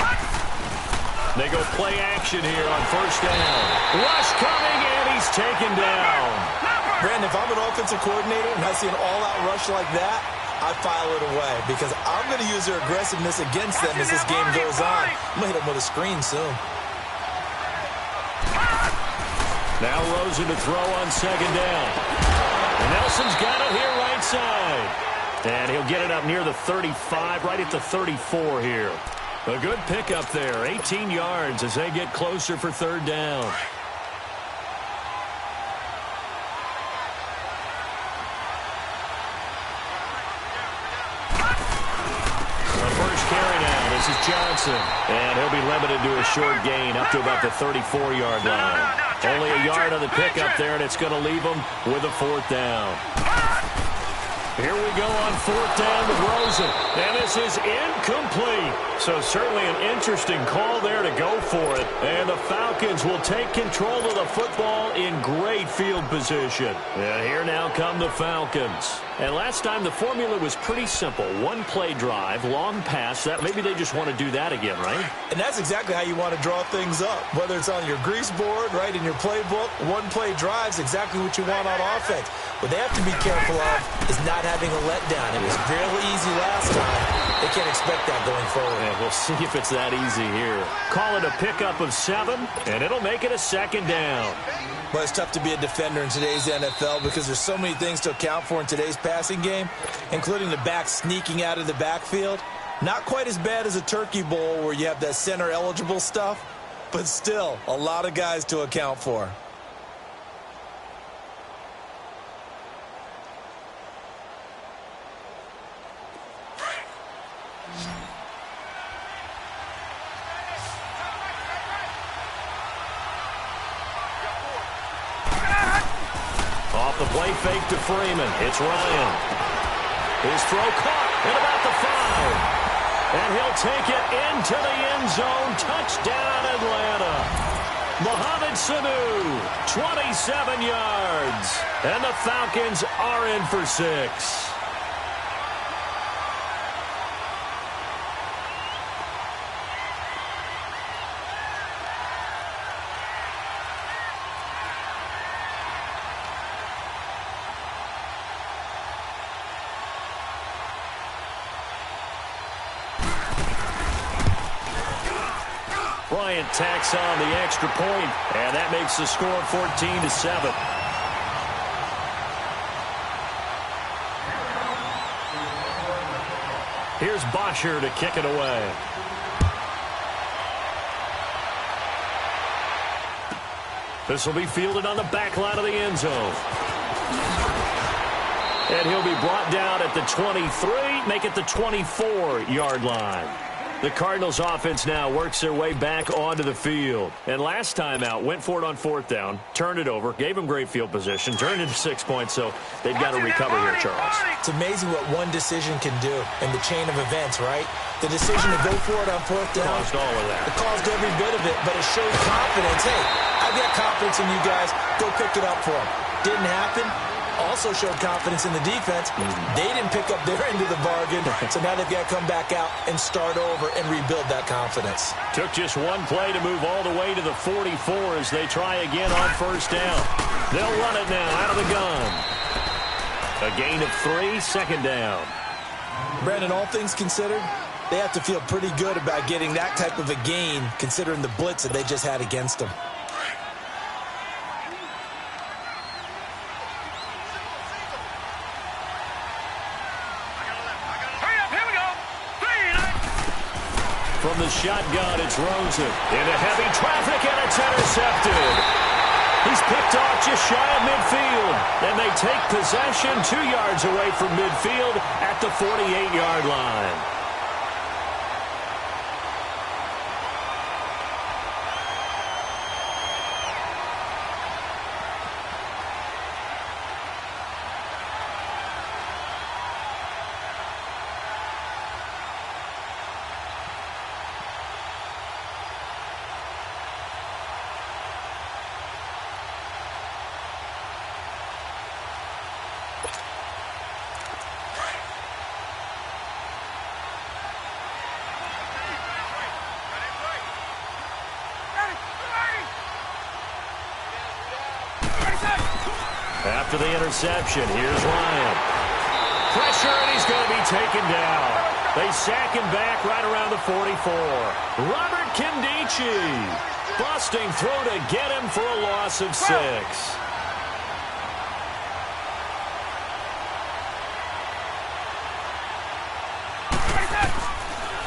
They go play action here on 1st down. Rush coming, and he's taken down. Brandon, if I'm an offensive coordinator and I see an all-out rush like that, I file it away because I'm going to use their aggressiveness against them as this game goes on. I'm going to hit them with a screen soon. Now Rosen to throw on 2nd down. And Nelson's got it here right side. And he'll get it up near the 35, right at the 34 here. A good pickup there, 18 yards as they get closer for 3rd down. This is Johnson, and he'll be limited to a short gain up to about the 34-yard line. Only a yard on the pickup there, and it's going to leave him with a 4th down. Here we go on 4th down with Rosen, and this is incomplete. So certainly an interesting call there to go for it, and the Falcons will take control of the football in great field position. And here now come the Falcons. And last time the formula was pretty simple. 1-play drive, long pass. That maybe they just want to do that again, right? And that's exactly how you want to draw things up. Whether it's on your grease board, right, in your playbook, 1-play drive is exactly what you want on offense. What they have to be careful of is not having a letdown. It was fairly easy last time. They can't expect that going forward. And we'll see if it's that easy here. Call it a pickup of 7, and it'll make it a 2nd down. Well, it's tough to be a defender in today's NFL because there's so many things to account for in today's passing game, including the back sneaking out of the backfield. Not quite as bad as a turkey bowl where you have that center-eligible stuff, but still a lot of guys to account for. The play fake to Freeman. It's Ryan. His throw caught at about the 5. And he'll take it into the end zone. Touchdown, Atlanta. Mohamed Sanu, 27 yards. And the Falcons are in for 6. Bryant tacks on the extra point, and that makes the score 14-7. Here's Bosher to kick it away. This will be fielded on the back line of the end zone. And he'll be brought down at the 23, make it the 24-yard line. The Cardinals offense now works their way back onto the field. And last time out, went for it on 4th down, turned it over, gave them great field position, turned into 6 points, so they've got to recover here, Charles. It's amazing what one decision can do in the chain of events, right? The decision to go for it on 4th down. Caused all of that. It caused every bit of it, but it showed confidence. Hey, I've got confidence in you guys. Go pick it up for them. Didn't happen. Also showed confidence in the defense. They didn't pick up their end of the bargain, so now they've got to come back out and start over and rebuild that confidence. Took just one play to move all the way to the 44 as they try again on 1st down. They'll run it now out of the gun. A gain of 3, 2nd down. Brandon, all things considered, they have to feel pretty good about getting that type of a gain considering the blitz that they just had against them. From the shotgun, it's Rosen. Into heavy traffic, and it's intercepted. He's picked off just shy of midfield. And they take possession 2 yards away from midfield at the 48-yard line. After the interception, here's Ryan. Pressure, and he's going to be taken down. They sack him back right around the 44. Robert Kindici busting through to get him for a loss of 6.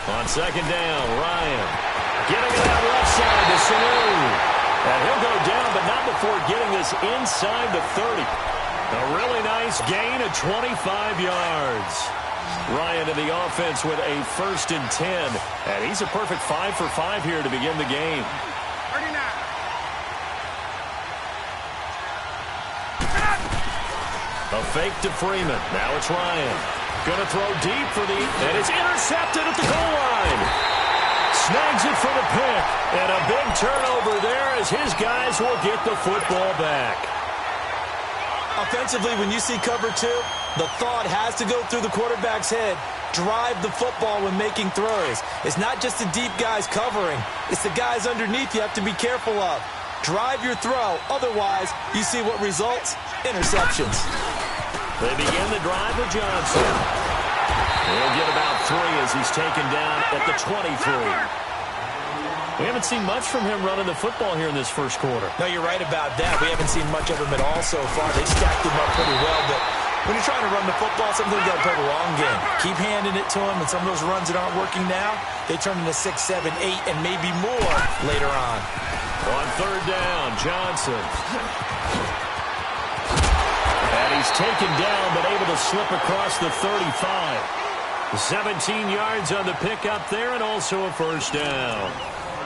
On 2nd down, Ryan getting it out left side to Sanu. And he'll go down, but not before getting this inside the 30. A really nice gain of 25 yards. Ryan to the offense with a 1st and 10. And he's a perfect 5 for 5 here to begin the game. 39. A fake to Freeman. Now it's Ryan. Going to throw deep for the... And it's intercepted at the goal line. Snags it for the pick. And a big turnover there as his guys will get the football back. Offensively, when you see cover 2, the thought has to go through the quarterback's head. Drive the football when making throws. It's not just the deep guys covering. It's the guys underneath you have to be careful of. Drive your throw. Otherwise, you see what results? Interceptions. They begin the drive with Johnson. He'll get about 3 as he's taken down at the 23. We haven't seen much from him running the football here in this first quarter. No, you're right about that. We haven't seen much of him at all so far. They stacked him up pretty well, but when you're trying to run the football, sometimes you got to play the long game. Keep handing it to him, and some of those runs that aren't working now, they turn into 6, 7, 8, and maybe more later on. On 3rd down, Johnson. And he's taken down, but able to slip across the 35. 17 yards on the pickup there, and also a 1st down.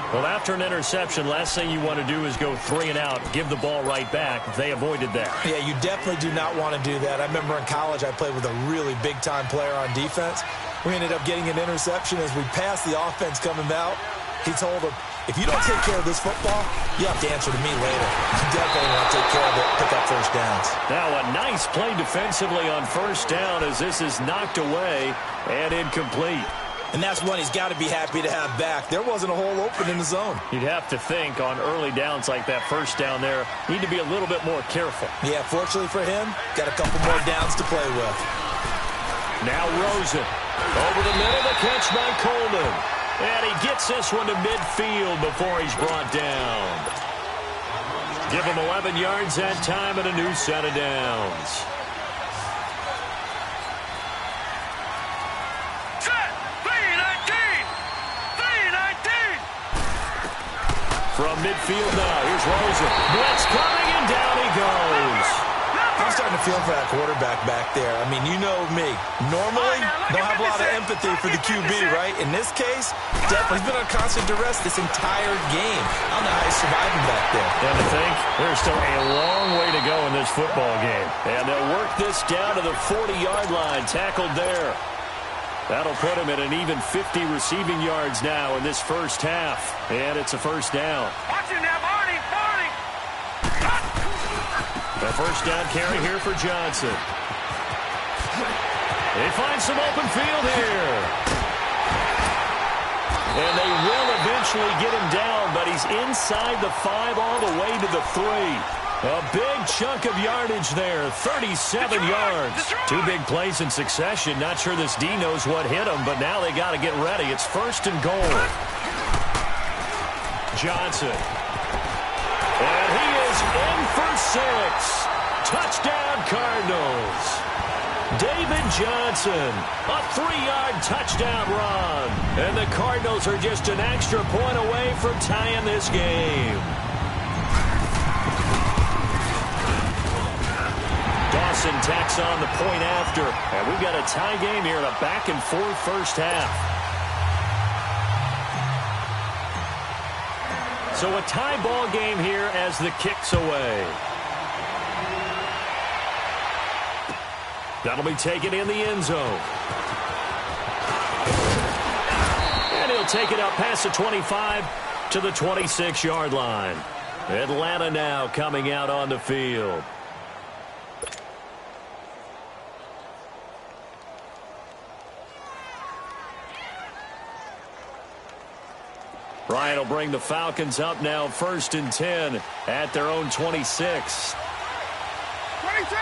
Well, after an interception, last thing you want to do is go 3 and out, give the ball right back. They avoided that. Yeah, you definitely do not want to do that. I remember in college I played with a really big-time player on defense. We ended up getting an interception as we passed the offense coming out. He told him, if you don't take care of this football, you have to answer to me later. You definitely want to take care of it, pick up first downs. Now a nice play defensively on first down as this is knocked away and incomplete. And that's one he's got to be happy to have back. There wasn't a hole open in the zone. You'd have to think on early downs like that first down there, need to be a little bit more careful. Yeah, fortunately for him, got a couple more downs to play with. Now Rosen. Over the middle, the catch by Coleman. And he gets this one to midfield before he's brought down. Give him 11 yards that time and a new set of downs. From midfield now, here's Rosen. Blitz coming, and down he goes. I'm starting to feel for that quarterback back there. I mean, you know me. Normally, don't have a lot of empathy for the QB, right? In this case, definitely he's been on constant duress this entire game. I don't know how he's surviving back there. And to think, there's still a long way to go in this football game. And they'll work this down to the 40-yard line, tackled there. That'll put him at an even 50 receiving yards now in this first half. And it's a first down. Watch him now, Barney! The first down carry here for Johnson. They find some open field here. And they will eventually get him down, but he's inside the 5 all the way to the 3. A big chunk of yardage there, 37 yards. 2 big plays in succession. Not sure this D knows what hit him, but now they got to get ready. It's first and goal. Johnson. And he is in for 6. Touchdown, Cardinals. David Johnson, a 3-yard touchdown run. And the Cardinals are just an extra point away from tying this game. Dawson tacks on the point after. And we've got a tie game here in a back-and-forth first half. So a tie ball game here as the kick's away. That'll be taken in the end zone. And he'll take it up past the 25 to the 26-yard line. Atlanta now coming out on the field. Ryan will bring the Falcons up now first and 10 at their own 26. 22!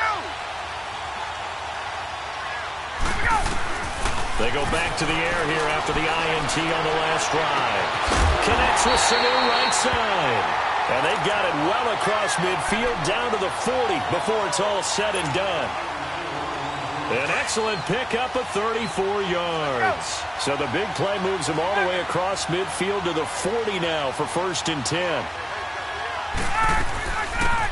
They go back to the air here after the INT on the last drive. Connects with Sanu right side. And they've got it well across midfield down to the 40 before it's all said and done. An excellent pickup of 34 yards. So the big play moves him all the way across midfield to the 40 now for first and 10.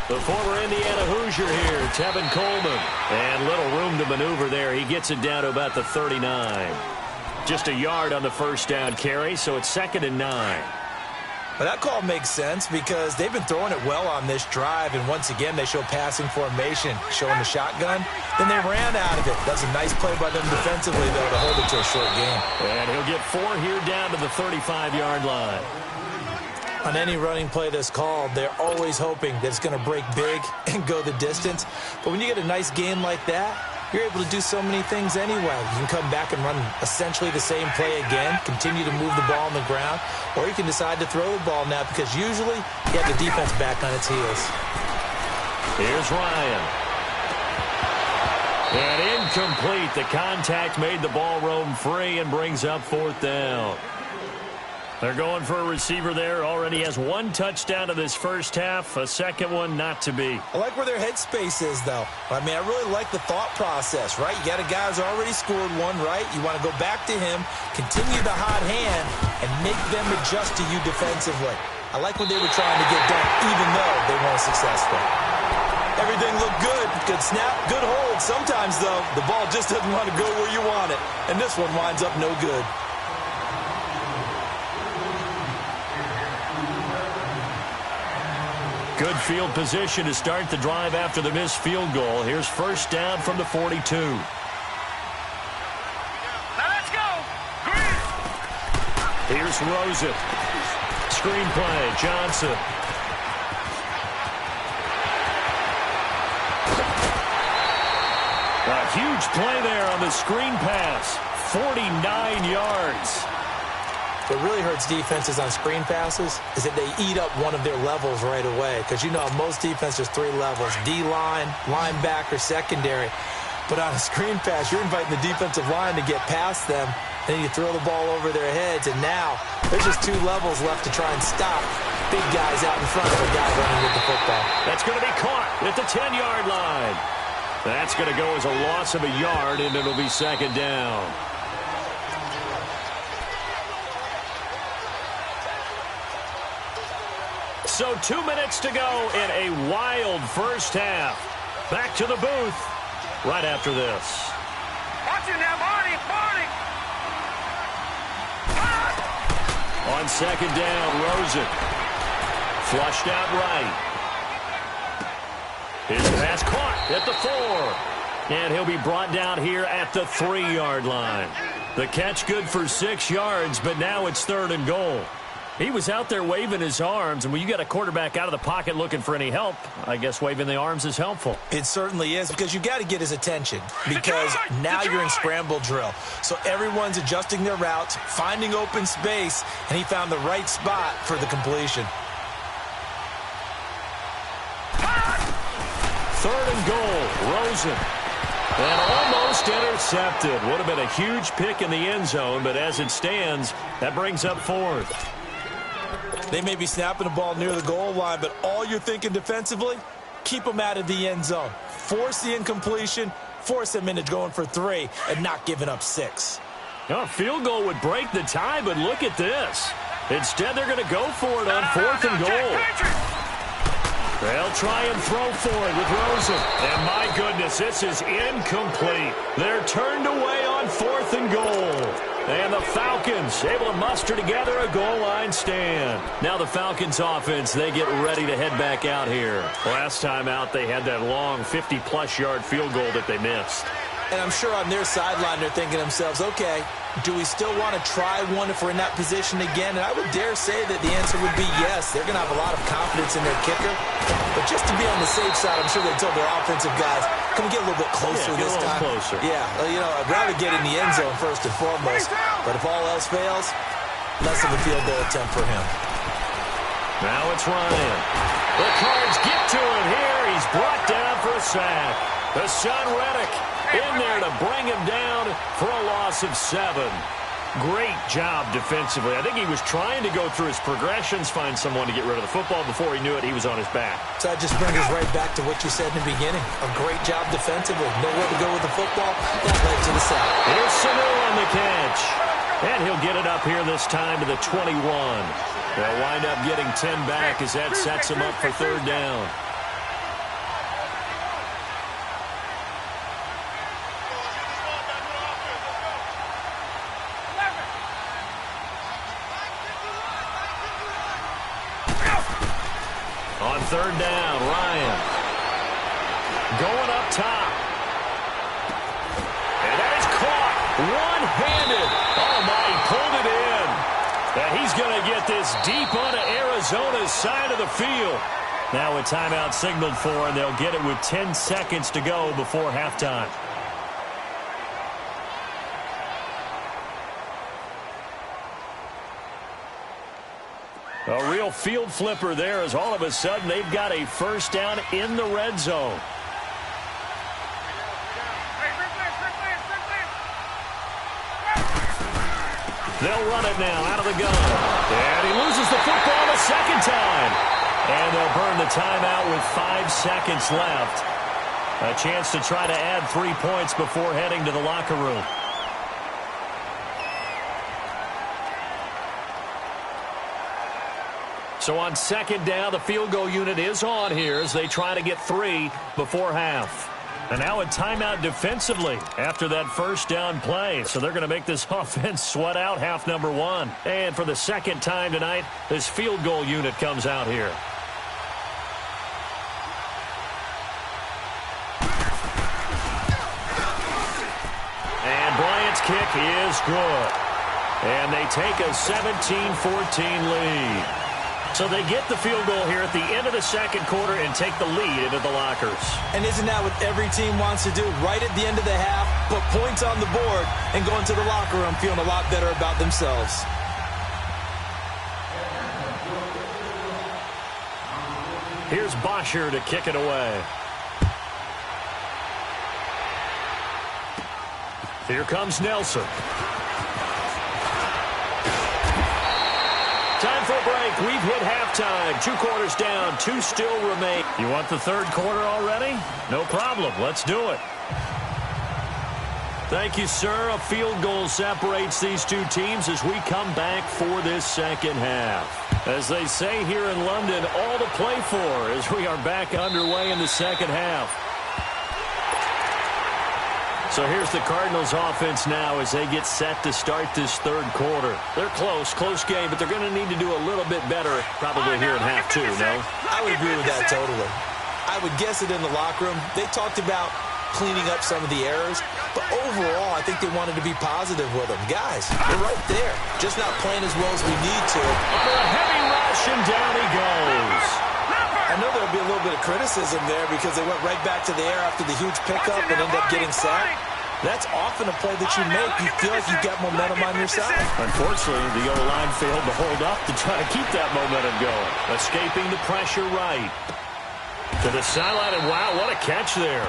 The former Indiana Hoosier here, Tevin Coleman. And little room to maneuver there. He gets it down to about the 39. Just a yard on the first down carry, so it's 2nd and 9. Well, that call makes sense because they've been throwing it well on this drive, and once again they show passing formation, showing the shotgun. Then they ran out of it. That's a nice play by them defensively, though, to hold it to a short game. And he'll get 4 here down to the 35-yard line. On any running play that's called, they're always hoping that it's going to break big and go the distance. But when you get a nice game like that, you're able to do so many things anyway. You can come back and run essentially the same play again, continue to move the ball on the ground, or you can decide to throw the ball now because usually you have the defense back on its heels. Here's Ryan. And incomplete. The contact made the ball roam free and brings up 4th down. They're going for a receiver there. Already has 1 touchdown in this first half. A second one not to be. I like where their headspace is, though. I mean, I really like the thought process, right? You got a guy who's already scored 1, right? You want to go back to him, continue the hot hand, and make them adjust to you defensively. I like what they were trying to get done, even though they weren't successful. Everything looked good. Good snap, good hold. Sometimes, though, the ball just doesn't want to go where you want it. And this one winds up no good. Good field position to start the drive after the missed field goal. Here's first down from the 42. Now let's go. Green. Here's Rosen. Screen play, Johnson. A huge play there on the screen pass. 49 yards. What really hurts defenses on screen passes is that they eat up one of their levels right away. Because, you know, most defenses, 3 levels. D-line, linebacker, secondary. But on a screen pass, you're inviting the defensive line to get past them. Then you throw the ball over their heads. And now there's just 2 levels left to try and stop big guys out in front of a guy running with the football. That's going to be caught at the 10-yard line. That's going to go as a loss of a yard, and it'll be second down. So 2 minutes to go in a wild first half. Back to the booth right after this. Watch it now, Barney. Barney. On second down, Rosen. Flushed out right. His pass caught at the 4. And he'll be brought down here at the 3-yard line. The catch good for 6 yards, but now it's 3rd and goal. He was out there waving his arms, and when you got a quarterback out of the pocket looking for any help, I guess waving the arms is helpful. It certainly is, because you got to get his attention, because now you're in scramble drill. So everyone's adjusting their routes, finding open space, and he found the right spot for the completion. 3rd and goal, Rosen. And almost intercepted. Would have been a huge pick in the end zone, but as it stands, that brings up 4th. They may be snapping the ball near the goal line, but all you're thinking defensively, keep them out of the end zone. Force the incompletion, force them into going for 3, and not giving up 6. A field goal would break the tie, but look at this. Instead, they're going to go for it on 4th and goal. They'll try and throw for it with Rosen. And my goodness, this is incomplete. They're turned away on 4th and goal. And the Falcons able to muster together a goal line stand. Now the Falcons offense, they get ready to head back out here. Last time out, they had that long 50-plus yard field goal that they missed. And I'm sure on their sideline they're thinking to themselves, okay, do we still want to try one if we're in that position again? And I would dare say that the answer would be yes. They're going to have a lot of confidence in their kicker. But just to be on the safe side, I'm sure they told their offensive guys, can we get a little bit closer this time? Closer. Yeah, well, you know, I'd rather get in the end zone first and foremost. But if all else fails, less of a field goal attempt for him. Now it's Ryan. The Cards get to him here. He's brought down for a sack. Hassan Reddick in there to bring him down for a loss of 7. Great job defensively. I think he was trying to go through his progressions, find someone to get rid of the football. Before he knew it, he was on his back. So that just brings us right back to what you said in the beginning. A great job defensively. Nowhere to go with the football. That led to the sack. Here's Sanu on the catch. And he'll get it up here this time to the 21. They'll wind up getting 10 back as that sets him up for 3rd down. On 3rd down, Ryan. Going up top. And that is caught. One-handed. Oh, my, he pulled it in. And he's going to get this deep onto Arizona's side of the field. Now a timeout signaled for, and they'll get it with 10 seconds to go before halftime. A real field flipper there as all of a sudden they've got a first down in the red zone. They'll run it now out of the gun. And he loses the football a second time. And they'll burn the timeout with 5 seconds left. A chance to try to add 3 points before heading to the locker room. So on second down, the field goal unit is on here as they try to get 3 before half. And now a timeout defensively after that first down play. So they're going to make this offense sweat out half number 1. And for the second time tonight, this field goal unit comes out here. kick is good. And they take a 17-14 lead. So they get the field goal here at the end of the second quarter and take the lead into the lockers. And isn't that what every team wants to do? Right at the end of the half, put points on the board, and go into the locker room feeling a lot better about themselves. Here's Bosher to kick it away. Here comes Nelson. Time for a break. We've hit halftime. 2 quarters down. 2 still remain. You want the third quarter already? No problem. Let's do it. Thank you, sir. A field goal separates these two teams as we come back for this second half. As they say here in London, all to play for as we are back underway in the second half. So here's the Cardinals offense now as they get set to start this third quarter. They're close game, but they're going to need to do a little bit better probably here in half 2, no? I would agree with that totally. I would guess it in the locker room. They talked about cleaning up some of the errors, but overall, I think they wanted to be positive with them. Guys, we're right there, just not playing as well as we need to. Under a heavy rush, and down he goes. I know there'll be a little bit of criticism there because they went right back to the air after the huge pickup and ended up getting sacked. That's often a play that you make. You feel like you've got momentum on your side. Unfortunately, the O-line failed to hold up to try to keep that momentum going. Escaping the pressure right. To the sideline, and wow, what a catch there.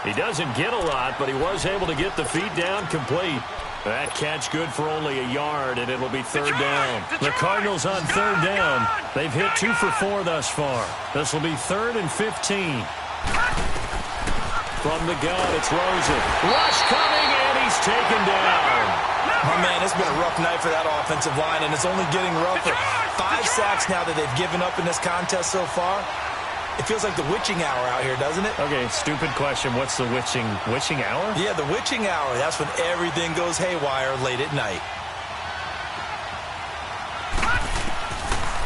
He doesn't get a lot, but he was able to get the feet down complete. That catch good for only a yard, and it'll be third down. The Cardinals on third down. They've hit 2 for 4 thus far. This will be 3rd and 15. From the gun, it's Rosen. Rush coming, and he's taken down. Oh, man, it's been a rough night for that offensive line, and it's only getting rougher. 5 sacks now that they've given up in this contest so far. It feels like the witching hour out here, doesn't it? Okay, stupid question. What's the witching hour? Yeah, the witching hour. That's when everything goes haywire late at night.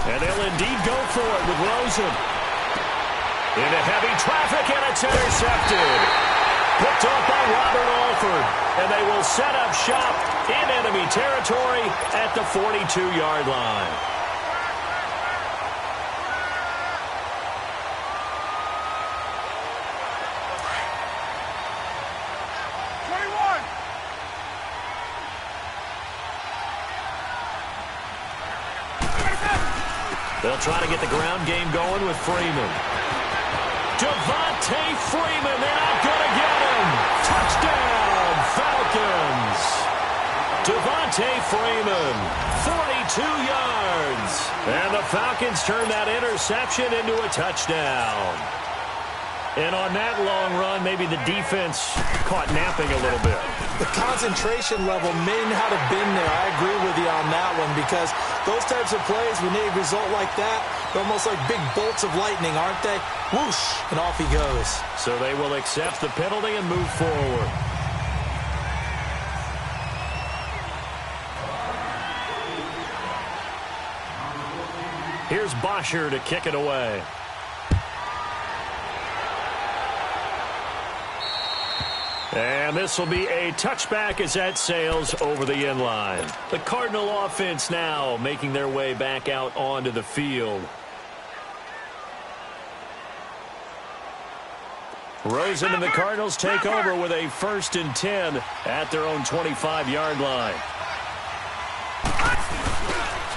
And they'll indeed go for it with Rosen. Into heavy traffic, and it's intercepted. Picked off by Robert Alford. And they will set up shop in enemy territory at the 42-yard line. They'll try to get the ground game going with Freeman. Devontae Freeman, they're not going to get him. Touchdown, Falcons. Devontae Freeman, 42 yards. And the Falcons turn that interception into a touchdown. And on that long run, maybe the defense caught napping a little bit. The concentration level may not have been there. I agree with you on that one because those types of plays, when they result like that, they're almost like big bolts of lightning, aren't they? Whoosh, and off he goes. So they will accept the penalty and move forward. Here's Bosher to kick it away. And this will be a touchback as that sails over the end line. The Cardinal offense now making their way back out onto the field. Rosen and the Cardinals take over with a 1st and 10 at their own 25-yard line.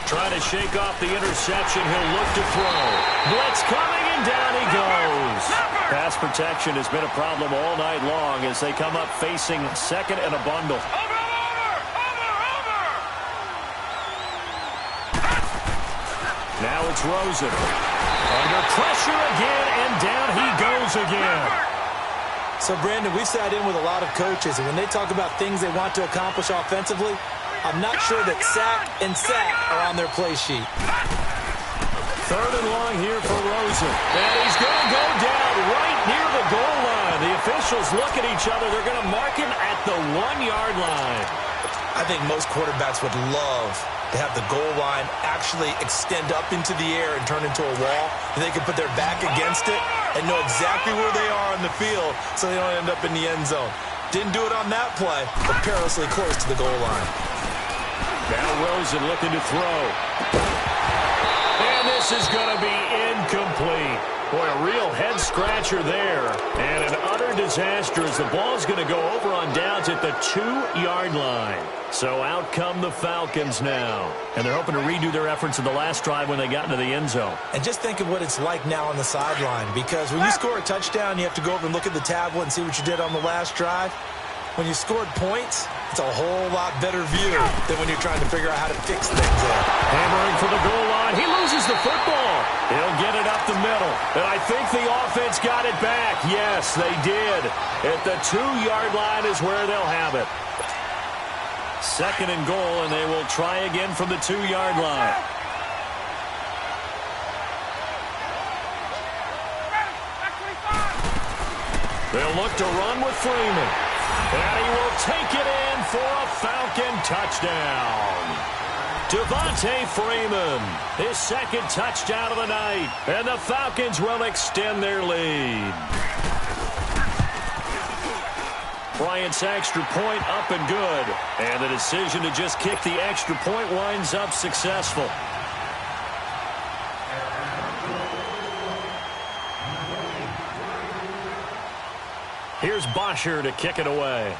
Trying to shake off the interception. He'll look to throw. Blitz coming, and down he goes. Pass protection has been a problem all night long as they come up facing 2nd and a bundle. Now it's Rosen. Under pressure again, and down he goes again. So, Brandon, we've sat in with a lot of coaches, and when they talk about things they want to accomplish offensively, I'm not sure that sack and sack are on their play sheet. 3rd and long here for Rosen. And he's going to go down right near the goal line. The officials look at each other. They're going to mark him at the 1-yard line. I think most quarterbacks would love to have the goal line actually extend up into the air and turn into a wall, and they can put their back against it and know exactly where they are on the field so they don't end up in the end zone. Didn't do it on that play, but perilously close to the goal line. Now Rosen looking to throw. And this is going to be incomplete. Boy, a real head-scratcher there. And an utter disaster as the ball's going to go over on downs at the 2-yard line. So out come the Falcons now. And they're hoping to redo their efforts in the last drive when they got into the end zone. And just think of what it's like now on the sideline. Because when you score a touchdown, you have to go over and look at the tablet and see what you did on the last drive. When you scored points, it's a whole lot better view than when you're trying to figure out how to fix things there. Hammering for the goal line. He loses the football. He'll get it up the middle. And I think the offense got it back. Yes, they did. At the 2-yard line is where they'll have it. 2nd and goal, and they will try again from the 2-yard line. They'll look to run with Freeman. And he will take it in for a Falcon touchdown. Devontae Freeman, his 2nd touchdown of the night. And the Falcons will extend their lead. Bryant's extra point up and good. And the decision to just kick the extra point winds up successful. Here's Bosher to kick it away.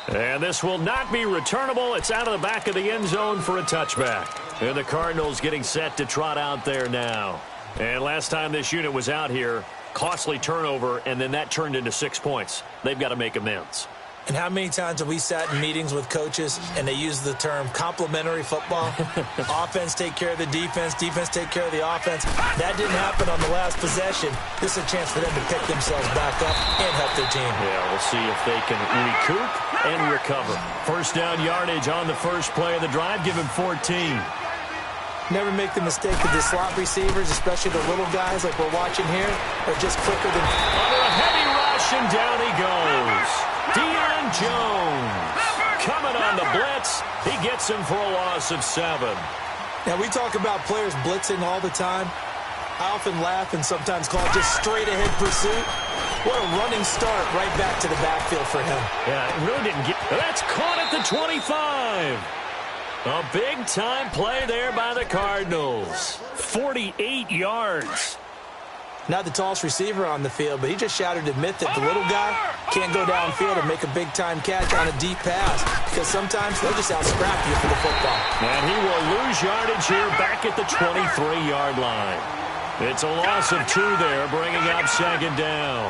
And this will not be returnable. It's out of the back of the end zone for a touchback. And the Cardinals getting set to trot out there now. And last time this unit was out here, costly turnover, and then that turned into 6 points. They've got to make amends. And how many times have we sat in meetings with coaches and they use the term complementary football? Offense take care of the defense, defense take care of the offense. That didn't happen on the last possession. This is a chance for them to pick themselves back up and help their team. Yeah, we'll see if they can recoup and recover. 1st down yardage on the first play of the drive. Give him 14. Never make the mistake that the slot receivers, especially the little guys like we're watching here, are just quicker than... Under a heavy rush, and down he goes. Deion Jones coming on the blitz. He gets him for a loss of 7. Now, we talk about players blitzing all the time. I often laugh and sometimes call it just straight-ahead pursuit. What a running start right back to the backfield for him. Yeah, it really didn't get... That's caught at the 25. A big-time play there by the Cardinals. 48 yards. Not the tallest receiver on the field, but he just shouted to admit that the little guy can't go downfield and make a big-time catch on a deep pass because sometimes they'll just out-scrap you for the football. And he will lose yardage here back at the 23-yard line. It's a loss of 2 there, bringing up 2nd down.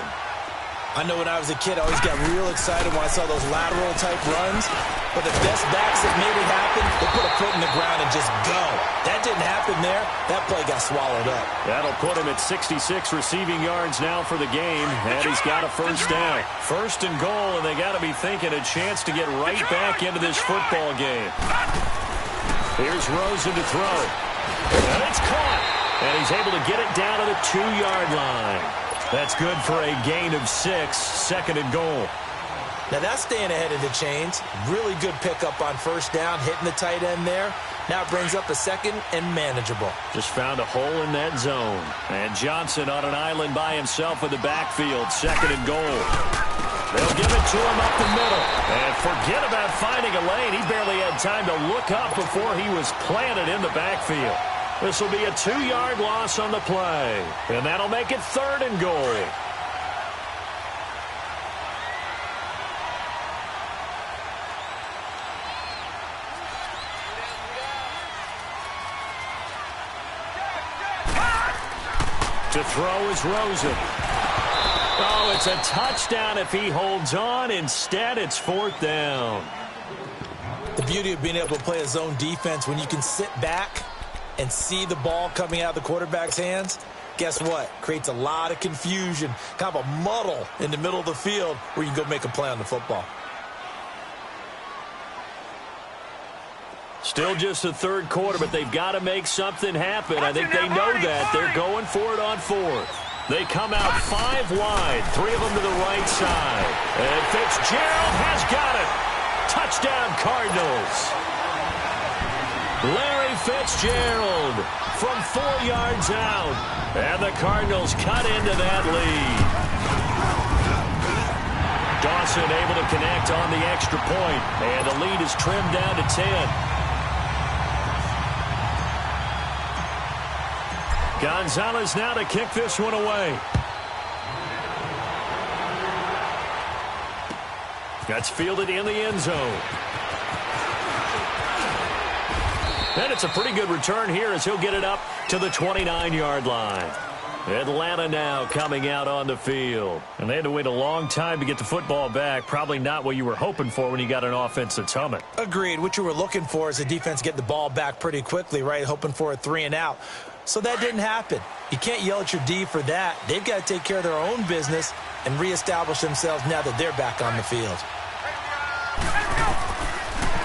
I know when I was a kid, I always got real excited when I saw those lateral-type runs. But the best backs that made it happen, they put a foot in the ground and just go. That didn't happen there. That play got swallowed up. That'll put him at 66 receiving yards now for the game, and he's got a 1st down. 1st and goal, and they got to be thinking a chance to get right back into this football game. Here's Rosen to throw. And it's caught. And he's able to get it down to the 2-yard line. That's good for a gain of 6, 2nd and goal. Now that's staying ahead of the chains. Really good pickup on 1st down, hitting the tight end there. Now it brings up a 2nd and manageable. Just found a hole in that zone. And Johnson on an island by himself in the backfield. 2nd and goal. They'll give it to him up the middle. And forget about finding a lane. He barely had time to look up before he was planted in the backfield. This will be a 2-yard loss on the play. And that'll make it 3rd and goal. To throw is Rosen. Oh, it's a touchdown if he holds on. Instead, it's 4th down. The beauty of being able to play a zone defense when you can sit back and see the ball coming out of the quarterback's hands, guess what? Creates a lot of confusion, kind of a muddle in the middle of the field where you can go make a play on the football. Still just the 3rd quarter, but they've got to make something happen. I think they know that. They're going for it on 4th. They come out 5 wide, 3 of them to the right side. And Fitzgerald has got it. Touchdown, Cardinals. Larry Fitzgerald from 4 yards out. And the the Cardinals cut into that lead. Dawson able to connect on the extra point, and the lead is trimmed down to 10. Gonzalez now to kick this one away. That's fielded in the end zone. And it's a pretty good return here as he'll get it up to the 29-yard line. Atlanta now coming out on the field. And they had to wait a long time to get the football back. Probably not what you were hoping for when you got an offense that's humming. Agreed. What you were looking for is the defense getting the ball back pretty quickly, right? Hoping for a 3-and-out. So that didn't happen. You can't yell at your D for that. They've got to take care of their own business and reestablish themselves now that they're back on the field.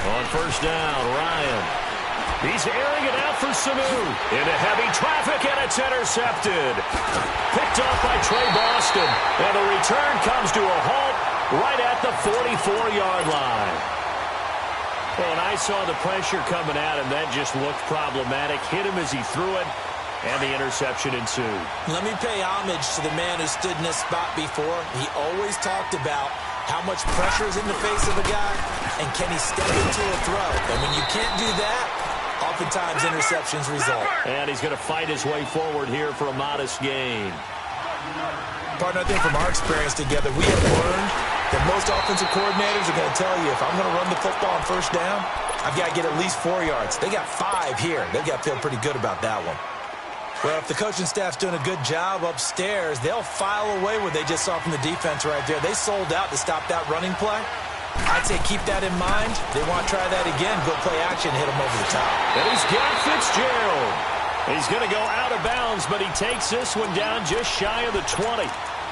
On first down, Ryan. He's airing it out for Sanu. Into heavy traffic, and it's intercepted. Picked off by Trey Boston. And the return comes to a halt right at the 44-yard line. And I saw the pressure coming at him. That just looked problematic. Hit him as he threw it, and the interception ensued. Let me pay homage to the man who stood in this spot before. He always talked about how much pressure is in the face of a guy, and can he step into a throw? And when you can't do that, oftentimes interceptions result. And he's going to fight his way forward here for a modest gain. Partner, I think from our experience together, we have learned that most offensive coordinators are going to tell you, if I'm going to run the football on first down, I've got to get at least 4 yards. They got 5 here. They've got to feel pretty good about that one. Well, if the coaching staff's doing a good job upstairs, they'll file away what they just saw from the defense right there. They sold out to stop that running play. I'd say keep that in mind. They want to try that again. Go play action, hit them over the top. And he's got Fitzgerald. He's going to go out of bounds, but he takes this one down just shy of the 20.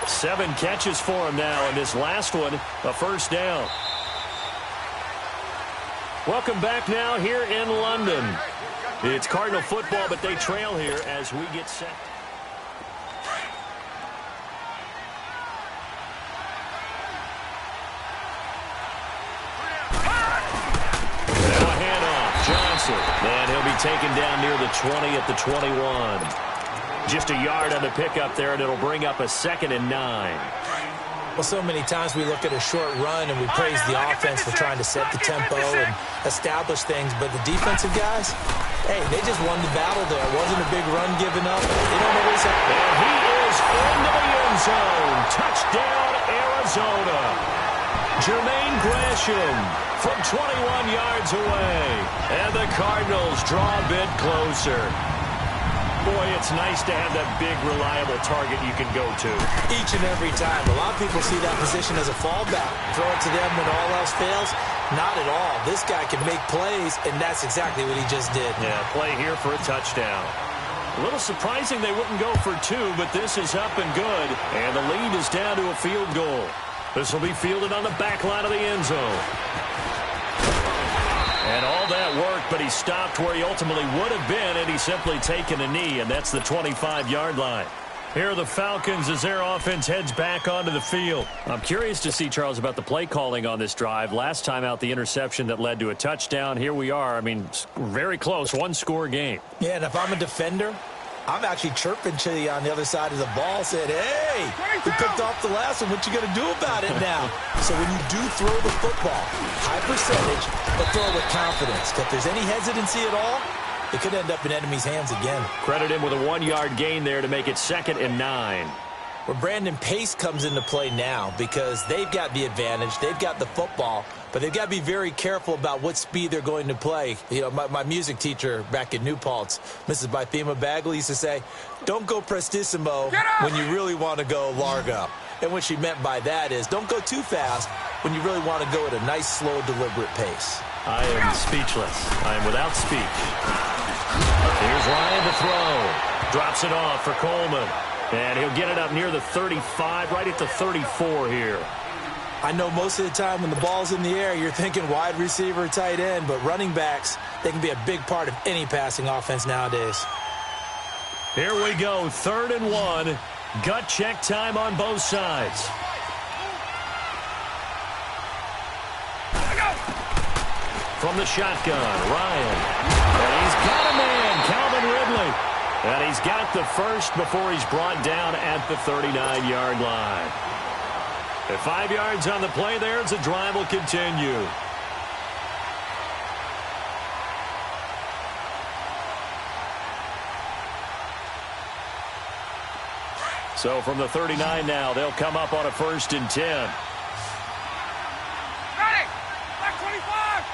7 catches for him now, and this last one, a first down. Welcome back now here in London. It's Cardinal football, but they trail here as we get set. Now a handoff, Johnson. And he'll be taken down near the 20 at the 21. Just a yard on the pickup there, and it'll bring up a 2nd and 9. Well, so many times we look at a short run and we praise the offense for trying to set the tempo and establish things, but the defensive guys, hey, they just won the battle there. It wasn't a big run given up. They don't know what's happening. And he is into the end zone. Touchdown, Arizona. Jermaine Gresham from 21 yards away. And the Cardinals draw a bit closer. Boy, it's nice to have that big, reliable target you can go to. Each and every time. A lot of people see that position as a fallback. Throw it to them when all else fails. Not at all. This guy can make plays, and that's exactly what he just did. Yeah, play here for a touchdown. A little surprising they wouldn't go for 2, but this is up and good. And the lead is down to a field goal. This will be fielded on the back line of the end zone. And all that worked, but he stopped where he ultimately would have been, and he's simply taken a knee, and that's the 25-yard line. Here are the Falcons as their offense heads back onto the field. I'm curious to see, Charles, about the play calling on this drive. Last time out, the interception that led to a touchdown. Here we are. I mean, very close, one-score game. Yeah, and if I'm a defender, I'm actually chirping to you on the other side of the ball, saying, hey, we picked off the last one. What you going to do about it now? So when you do throw the football, high percentage, but throw with confidence. If there's any hesitancy at all, it could end up in enemy's hands again. Credit him with a 1-yard gain there to make it 2nd and 9. Where Brandon Pace comes into play now because they've got the advantage. They've got the football, but they've got to be very careful about what speed they're going to play. You know, my music teacher back in New Paltz, Mrs. Bythema Bagley, used to say, don't go prestissimo when you really want to go largo. And what she meant by that is don't go too fast when you really want to go at a nice, slow, deliberate pace. I am speechless. I am without speech. Here's Ryan to throw. Drops it off for Coleman. And he'll get it up near the 35, right at the 34 here. I know most of the time when the ball's in the air, you're thinking wide receiver, tight end, but running backs, they can be a big part of any passing offense nowadays. Here we go, 3rd and 1. Gut check time on both sides. From the shotgun, Ryan. And he's got a man, Calvin Ridley. And he's got the first before he's brought down at the 39-yard line. At 5 yards on the play there as the drive will continue. So from the 39 now, they'll come up on a 1st and 10. Ready! Back 25!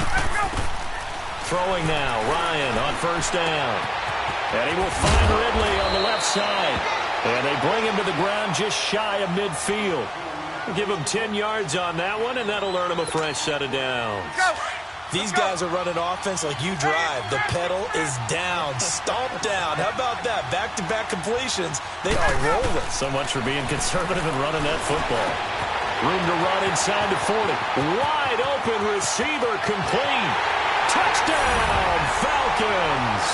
Ready, go! Throwing now, Ryan on 1st down. And he will find Ridley on the left side. And they bring him to the ground just shy of midfield. Give him 10 yards on that one, and that'll earn him a fresh set of downs. Go! These guys are running offense like you drive. The pedal is down, stomp down. How about that? Back-to-back completions. They are rolling. So much for being conservative and running that football. Room to run inside the 40. Wide open receiver complete. Touchdown, Falcons.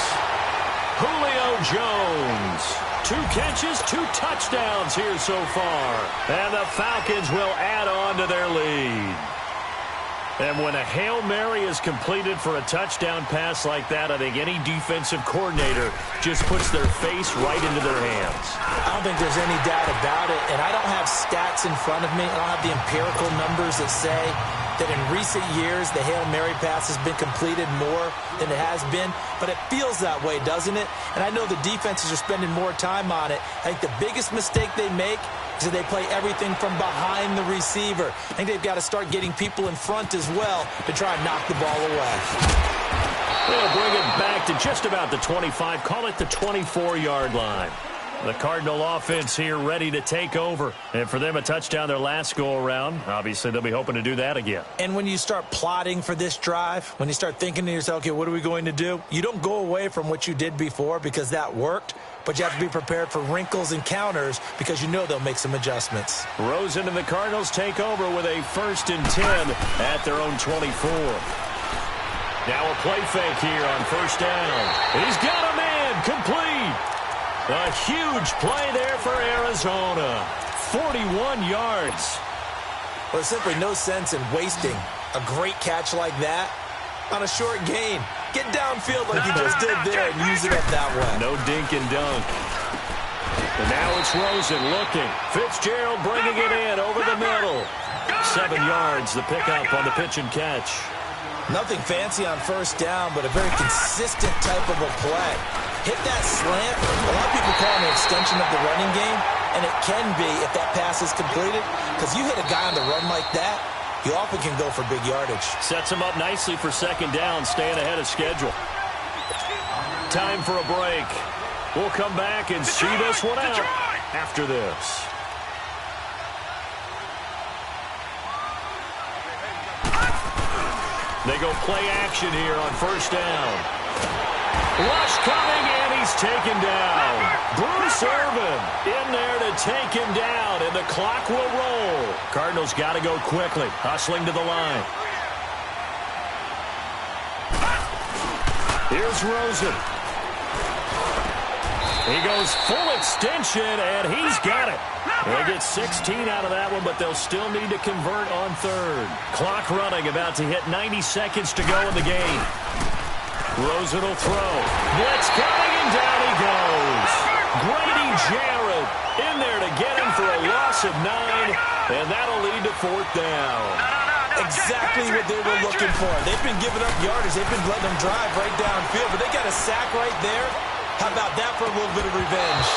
Julio Jones. 2 catches, 2 touchdowns here so far. And the Falcons will add on to their lead. And when a Hail Mary is completed for a touchdown pass like that, I think any defensive coordinator just puts their face right into their hands. I don't think there's any doubt about it. And I don't have stats in front of me. I don't have the empirical numbers that say that in recent years the Hail Mary pass has been completed more than it has been. But it feels that way, doesn't it? And I know the defenses are spending more time on it. I think the biggest mistake they make is that they play everything from behind the receiver. I think they've got to start getting people in front as well to try and knock the ball away. They'll bring it back to just about the 25. Call it the 24-yard line. The Cardinal offense here ready to take over. And for them, a touchdown their last go-around. Obviously, they'll be hoping to do that again. And when you start plotting for this drive, when you start thinking to yourself, okay, what are we going to do? You don't go away from what you did before because that worked. But you have to be prepared for wrinkles and counters because you know they'll make some adjustments. Rosen and the Cardinals take over with a 1st and 10 at their own 24. Now a play fake here on 1st down. He's got a man complete. A huge play there for Arizona. 41 yards. Well, there's simply no sense in wasting a great catch like that on a short gain. Get downfield like you just did there and use it up that way. No dink and dunk. And now it's Rosen looking. Fitzgerald bringing it in over the middle. 7 yards, the pickup on the pitch and catch. Nothing fancy on 1st down, but a very consistent type of a play. Hit that slant. A lot of people call it an extension of the running game, and it can be if that pass is completed, because you hit a guy on the run like that, you often can go for big yardage. Sets him up nicely for 2nd down, staying ahead of schedule. Time for a break. We'll come back and see this one out after this. They go play action here on 1st down. Rush coming, and he's taken down. Bruce Irvin in there to take him down, and the clock will roll. Cardinals got to go quickly, hustling to the line. Here's Rosen. He goes full extension, and he's got it. They get 16 out of that one, but they'll still need to convert on 3rd. Clock running, about to hit 90 seconds to go in the game. Rosen will throw. Blitz coming, and down he goes. Grady Jarrett in there to get him for a loss of 9, and that'll lead to 4th down. Exactly what they were looking for. They've been giving up yardage. They've been letting them drive right downfield, but they got a sack right there. How about that for a little bit of revenge?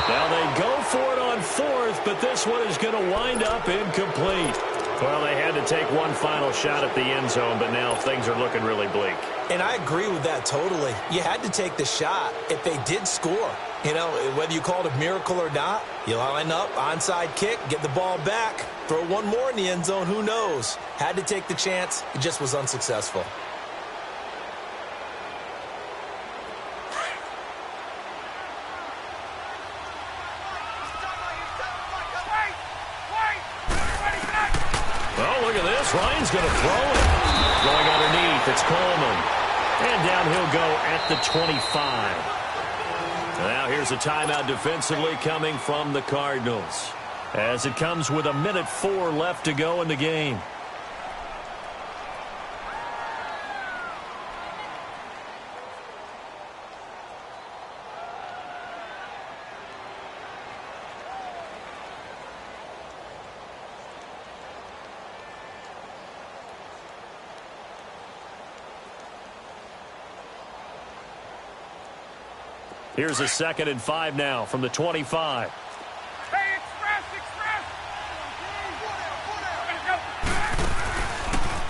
Now they go for it on 4th, but this one is going to wind up incomplete. Well, they had to take one final shot at the end zone, but now things are looking really bleak. And I agree with that totally. You had to take the shot if they did score. You know, whether you call it a miracle or not, you line up, onside kick, get the ball back, throw one more in the end zone, who knows? Had to take the chance. It just was unsuccessful. Oh, look at this. Ryan's going to throw it. Going underneath, it's Coleman. And down he'll go at the 25. Now here's a timeout defensively coming from the Cardinals, as it comes with 1:04 left to go in the game. Here's a 2nd and 5 now from the 25. Hey, express!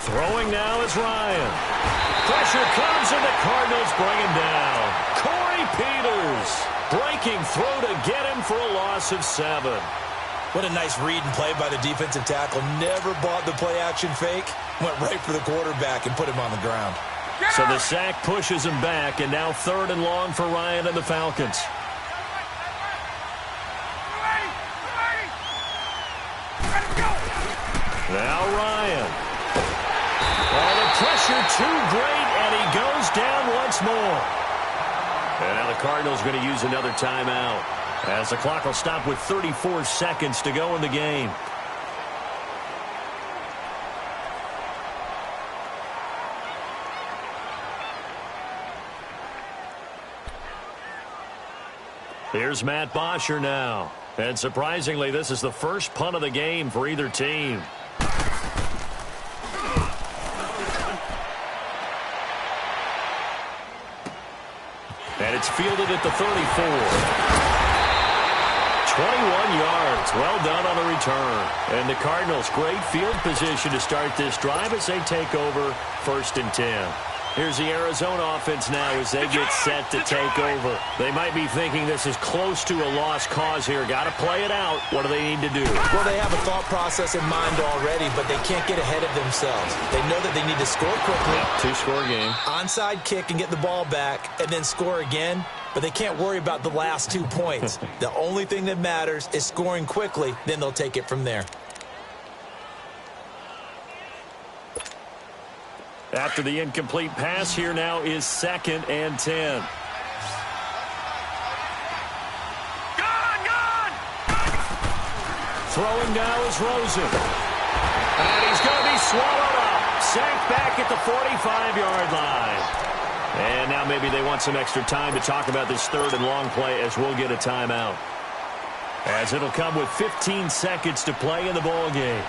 Throwing now is Ryan. Pressure comes and the Cardinals bring him down. Corey Peters breaking through to get him for a loss of 7. What a nice read and play by the defensive tackle. Never bought the play-action fake. Went right for the quarterback and put him on the ground. So the sack pushes him back, and now 3rd and long for Ryan and the Falcons. Now Ryan. Oh, the pressure too great, and he goes down once more. And now the Cardinals going to use another timeout, as the clock will stop with 34 seconds to go in the game. Here's Matt Bosher now. And surprisingly, this is the first punt of the game for either team. And it's fielded at the 34. 21 yards. Well done on the return. And the Cardinals, great field position to start this drive as they take over 1st and 10. Here's the Arizona offense now as they get set to take over. They might be thinking this is close to a lost cause here. Got to play it out. What do they need to do? Well, they have a thought process in mind already, but they can't get ahead of themselves. They know that they need to score quickly. Two-score game. Onside kick and get the ball back and then score again. But they can't worry about the last 2 points. The only thing that matters is scoring quickly. Then they'll take it from there. After the incomplete pass, here now is 2nd and 10. Gone! Throwing now is Rosen. And he's going to be swallowed up. Sacked back at the 45-yard line. And now maybe they want some extra time to talk about this 3rd and long play as we'll get a timeout. As it'll come with 15 seconds to play in the ball game.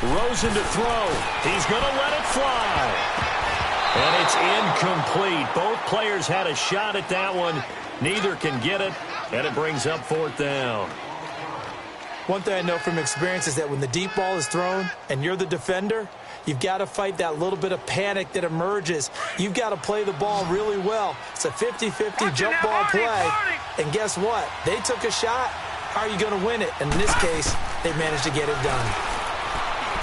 Rosen to throw. He's going to let it fly. And it's incomplete. Both players had a shot at that one. Neither can get it, and it brings up 4th down. One thing I know from experience is that when the deep ball is thrown and you're the defender, you've got to fight that little bit of panic that emerges. You've got to play the ball really well. It's a 50-50 jump ball play. And guess what? They took a shot. How are you going to win it? And in this case, they managed to get it done.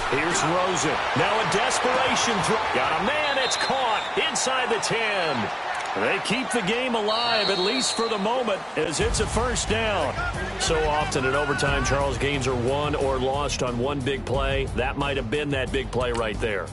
Here's Rosen. Now a desperation throw. Got a man. It's caught inside the 10. They keep the game alive, at least for the moment, as it's a 1st down. So often in overtime, Charles, games are won or lost on one big play. That might have been that big play right there.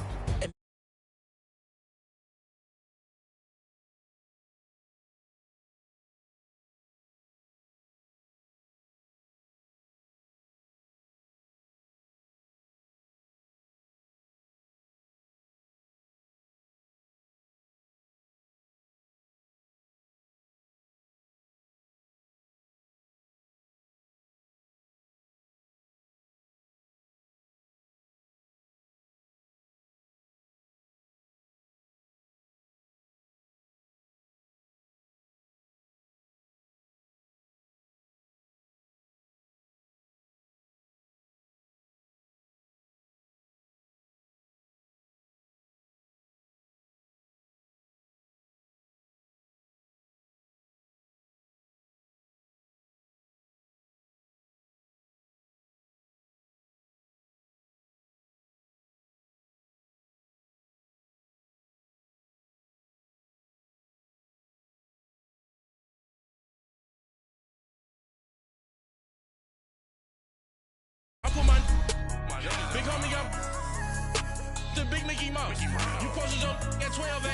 Big homie got the big Mickey Mouse. You posted your at 12